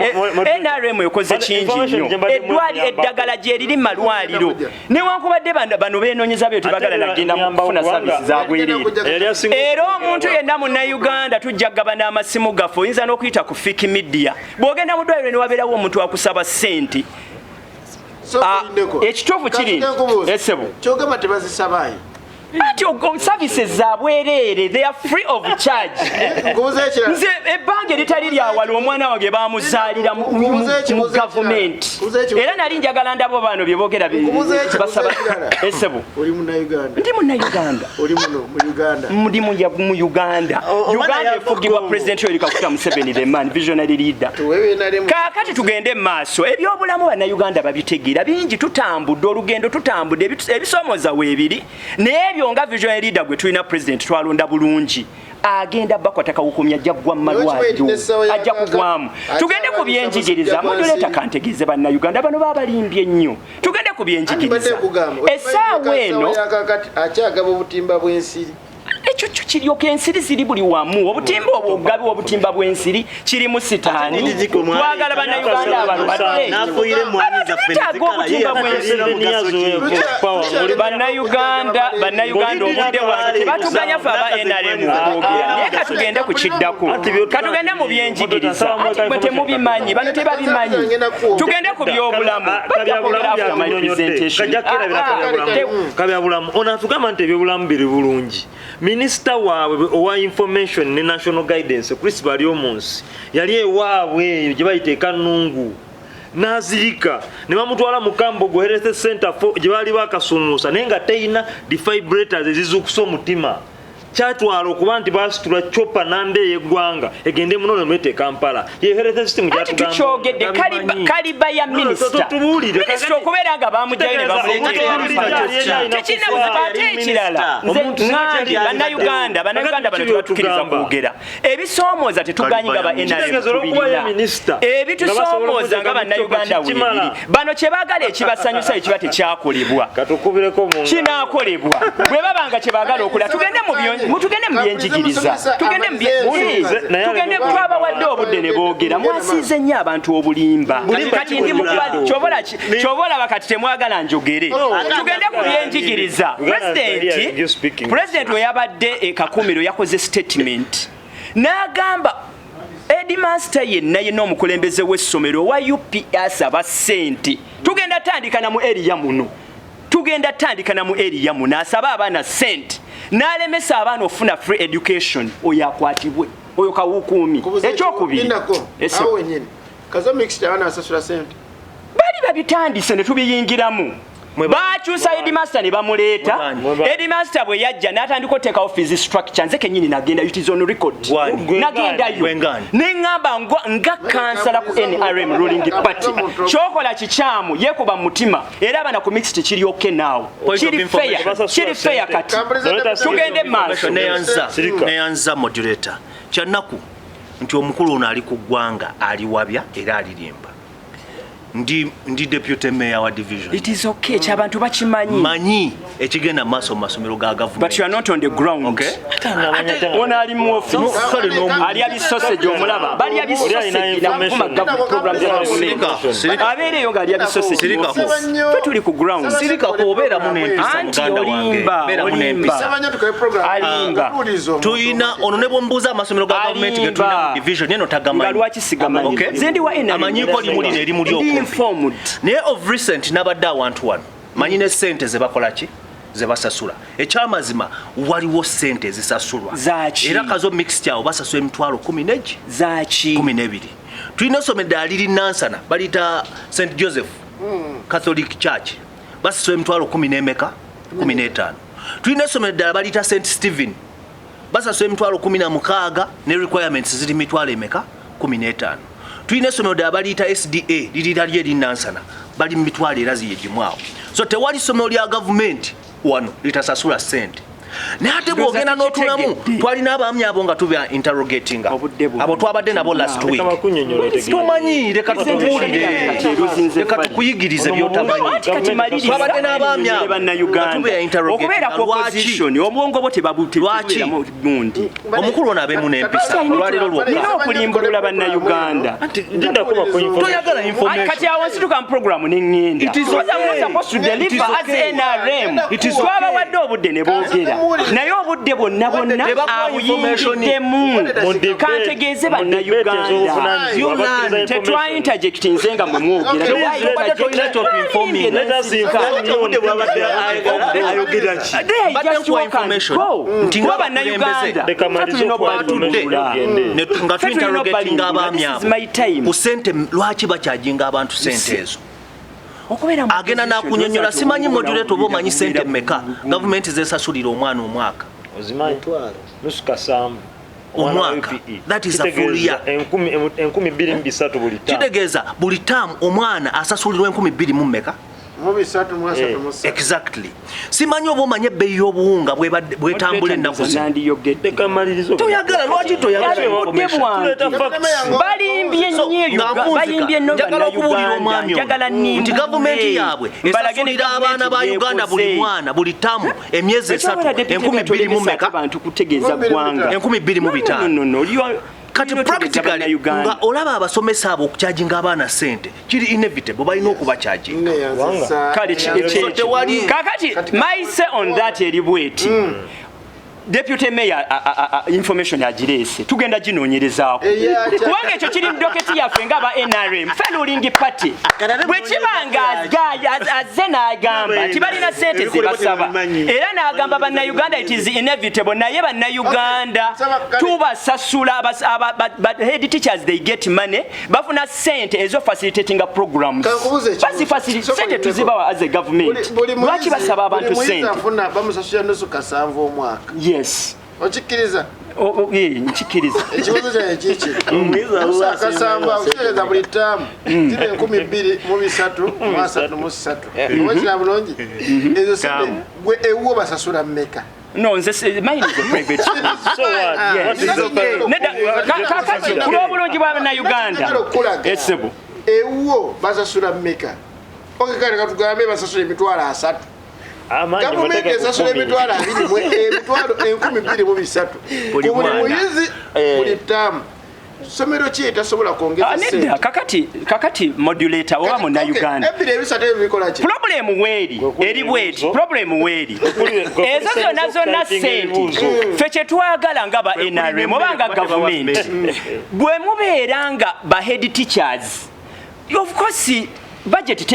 NRM ekoze kingi nnyo eddagala gyeriri malwaliro newankubadde bano beenoonyeza byo tebagala nagenda mufuna saavisi zabwereere era omuntu yenna munnayuganda tujja kugabana amasimu gaffe oyinza n'okuyita ku fiki media bw'ogenda mu ddwaliro ne wabeerawo omuntu akusaba ssente ekituufu kiri essebo kyogamba tebazisabaayo ati services zabwereere they are free of charge nze ebbanga eritali lyawala omwana wange bamuzaalira mu gavumenti era nali njagala ndabo bano bye boogera basaba essebo oli munnayuganda ndi munnayuganda ndi mu Uganda efugibwa President Yoweri Kaguta Museveni the man visionary leader kaakati tugende mu maaso ebyobulamu bannayuganda babitegeera bingi tutambudde olugendo tutambudde ebisoomoza weebiri n'ebyo nga visionary leader gwe tulina president twalonda bulungi agenda bakwata kawukumya ajja kugwa mu malwaliro ajja kugwamu tugende ku byenjigiriza moduleta kantegeeze bannayuganda bano babalimbye nnyo tugende ku byenjigiriza essaawa eno akyagaba obutimba bw'ensiri ekyo kiryoka ensiri ziri buli wamu obutimba obwogabi obutimba bw'ensiri kiri mu sitaani twagala bannayuganda abalwadde twetaaga obutimba bw'ensiri bannayuganda obudde wange tebatuganya fe aba NRM okwogera naye katugende ku kiddako katugende mu byenjigiriza ati bwe temubimanyi bano tebabimanyi tugende ku byobulamu kabyabulamu ono atugamba nti ebyobulamu biri bulungi minisita waabwe owa information ne national guidance Chris Baryomunsi yali ewaabwe eyo gye bayita ekanungu nazirika ne bamutwala mu Kambogo Health Center gye baali bakasumuusa naye nga teyina defibrillators ezizukusa omutima kyatwala okuba nti basitula chopa nande egwanga egende muno nemete Kampala ye health system gyatugamba tukyogedde kaliba ya minister okubeera nga bamujjayo ne bamuleeta tekina buzibate ekirala nze bannayuganda bano tebatukiriza kwogera ebisoomooza tetuganyi nga ba NRM ebitusoomooza nga bannayuganda weebiri bano kye baagala ekibasanyusa ekiba tekyakolebwa kinaakolebwa bwe babanga kye baagala okola tugende mu byenjigiriza tugende twabawadde obudde ne boogera mwasiize nnyo abantu obulimba kati ndi mukwali kyobola bakati temwagala njogere tugende ku byenjigiriza pulezidenti we yabadde ekakumiro yakoze statement n'agamba Headmaster yenna omukulembeze w'essomero wa UPS aba ssente tugenda tandika na mu area muno asaba abaana ssente n'alemesa abaana ofuna free education oyo akwatibwe oyo kawukuumi ekyokubiri bali babitandise ne tubiyingiramu bakyusa headmaster ne bamuleeta headmaster bwe yajja n'atandika oteeka office structure nze kennyini nagenda it is on record nagendayo neŋŋamba nga kansala ku NRM ruling party kyokola kikyamu yeekuba mu mutima era abana ku mixed kiryoke naawo kiri fair kati tugende maaso neyanza moderator kyannaku nti omukulu ono ali ku ggwanga ali wabya era alirimba ndi deputy mayor wa division. It is okay ky'abantu bakimanyi manyi ekigenda maaso masomero ga government but you are not on the ground. Okay ona ali mu office ali abi sausage omulaba bali abi sausage na mfuma government program za government abeereyo nga ali abi sausage sirika ko tuli ku ground sirika ko obeera mu nempisa muganda wange obeera mu nempisa alimba tuyina ono ne bombuza amasomero ga government ge tuyina mu division eno tagamanyi Lwaki sigamanyi zendi wa NRM amanyiko limuli ne limuli okwo naye of recent nabadde awantu wano manyi ne ssente ze bakola ki ze basasula ekyamazima waliwo ssente zisasulwa era kazo mixed yawo basasula emitwalo 12 tulina essomero ddala liri Nansana baliyita St Joseph Catholic Church basasula emitwalo 15 tulina essomero ddala baliyita St Stephen basasula emitwalo 16 ne requirements ziri mitwalo 15 tulina essomero ddala baliyita SDA lirira lyeri Nansana bali mu mitwalo era ziyegimwawo so tewali ssomero lya gavumenti wano litasasula ssente naye ate bwogenda n'otunamu twalina abaami abo nga tuba interrogatinga abo twabadde nabo last week tumanyi leka tutubuulire leka tukuyigirize by'otamanyi twabadde n'abaami abo nga tuba interrogatinga obwongo bwo tebabutebundi omukulu ono abeemu n'empisa olwaleero nina okulimbulula bannayuganda toyagala information kati awo nsituka mu programu n'eŋŋenda twabawadde obudde ne boogera naye obudde bonna abuyingiddemu kantegeeze bannayuganda tetwainterjectinze nga mwe mwogera kuba bannayuganda nga tuinterrogatinga abaami abo ku ssente lwaki bakyajinga abantu ssente ezo agenda nakunyonyola simanyi modulator oba omanyi ssente mmeka gavumenti zesasulira omwana omwaka omwaka that is a full year 12,300 buli tamu kitegeeza buli tamu omwana asasulirwa 12,000 mu mmeka exactly simanyi oba omanye ebbeeyi y'obuwunga bwetambula ennaku toyagala lwaki toyagala okubuulira omwami nti gavumenti yaabwe esasulira abaana ba Uganda buli mwana buli tamu emyezi 3 12,000 mu mmeka 12,500 kati practically nga olaba abasomesa abo okukyajinga abaana ssente kiri inevitable balina okuba kyajinga kakati maise on that eri bweti Deputy Mayor information agirese tugenda ginoonyerezaako kubanga ekyo kiri doketi yaffe nga ba NRM ffe ruling party bwe kibanga azze n'agamba tibalina sente zibasaba era n'agamba bannayuganda it is inevitable naye bannayuganda tubasasula head teachers they get money bafuna sente ezo facilitating programs basi sente tuzibawa as a government lwaki basaba abantu sente bamusasula nusu kasanvu omwaka yes okikiriza nchikiriza ekibazo kyange kiki akasamba okutegeeza buli ttaamu ziri 23,333 wekira bulungi ezo sente gwe ewuwo basasula mmeka no nze mine is a private So what? What is the kulobulungi bwa Uganda esebo ewuwo basasula mmeka okekale katugambe basasula emitwalo 3 gavumenti esasula emitwalo 22,333 buli muyizi buli ttaamu somero ki etasobola kwongeza sente kakati modulator oba mu Uganda problem weeri eri bweti problem weeri ezo zonna sente ffe kye twagala nga ba NRM oba nga gavumenti bwe mubeera nga ba head teachers of course budget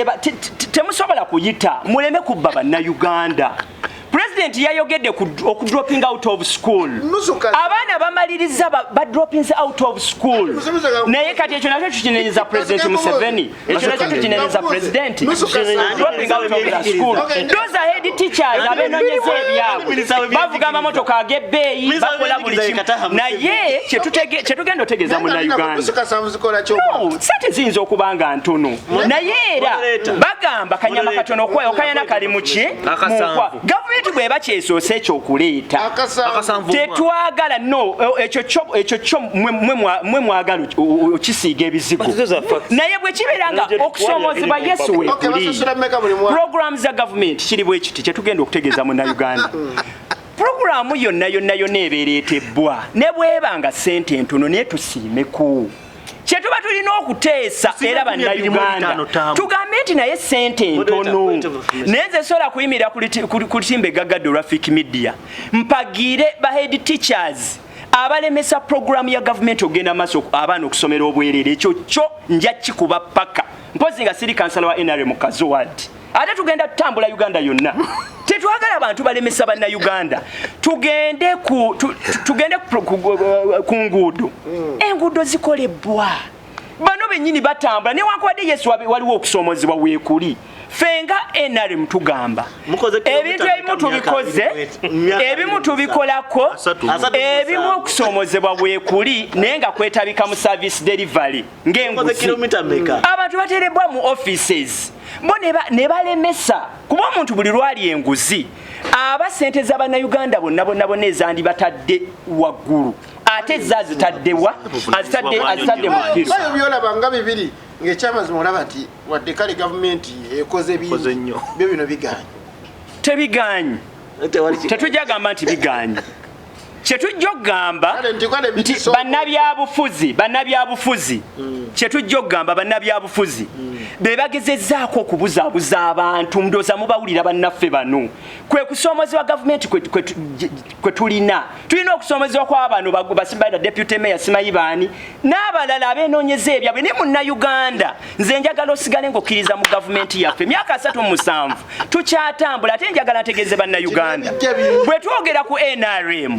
temusobola kuyita muleme kubba bannayuganda President yayogedde okudropping out of school abaana bamaliriza badropping out of school naye kati ekyo nakyo tukinenyeza President Museveni ekyo nakyo tukinenyeza President dropping out of the school those are head teachers abenonyeza ebyabwe bavuga amamotoka ag'ebbeeyi bakola buli kimu naye kyetugenda otegeeza mu Uganda sente ziyinza okuba nga ntono naye era bagamba kanyama katono okayana kali muki government bweba kyesoose ekyokuleeta tetwagala no ekyo kyo mwe mwagala okisiiga ebizigo naye bwe kibeera nga okusomozebwa yesu weekuli program za gavumenti kiri bwe kiti kyetugenda okutegeeza mu Uganda programu yonna ebeereetebbwa ne bweba nga ssente entono naye tusiimeku kyetuba tulina okuteesa era bannayuganda tugambe nti naye ssente entono naye nze sobola kuyimirira ku timba egaggadde olwa fik media mpagire ba head teachers abalemesa programu ya gavumenti ogenda maaso abaana okusomera obwerere ekyo kyo nja kikuba paka mpozi nga siri kansala wa NRM Kazowadi ate tugenda tutambula Uganda yonna tetwagala abantu balemesa bannayuganda tugende ku nguudo enguudo zikolebwa bano bennyini batambula newankubadde yesu waliwo okusomozebwa weekuli fenga NRM tugamba ebintu ebimu tubikoze ebimu tubikolako ebimu okusomozebwa weekuli naye nga kwetabika mu service delivery ng'enguzi abantu baterebwa mu offices bo ne balemesa kuba omuntu buli lwali enguzi aba sente z'abannayuganda bonna ezandi batadde waggulu ate zazitaddewa azitadde mu kiro byolaba nga bibiri ng'ekyamazima olaba nti wadde kale gavumenti ekoze bingi byo bino biganye tebiganyi tetujagamba nti biganyi kyetujja okugamba nti bannabyabufuzi kyetujja okugamba bannabyabufuzi be bagezezzaako okubuzaabuza abantu ndooza mubawulira bannaffe bano kwe kusomozebwa gavumenti kwe tulina okusomozebwa kw'abano basimbaira deputy mayor simayibaani n'abalala abeenoonyeza ebyabwe ne munnayuganda nze njagala osigale ng'okkiriza mu gavumenti yaffe emyaka 37 tukyatambula ate njagala ntegeeze bannayuganda bwe twogera ku NRM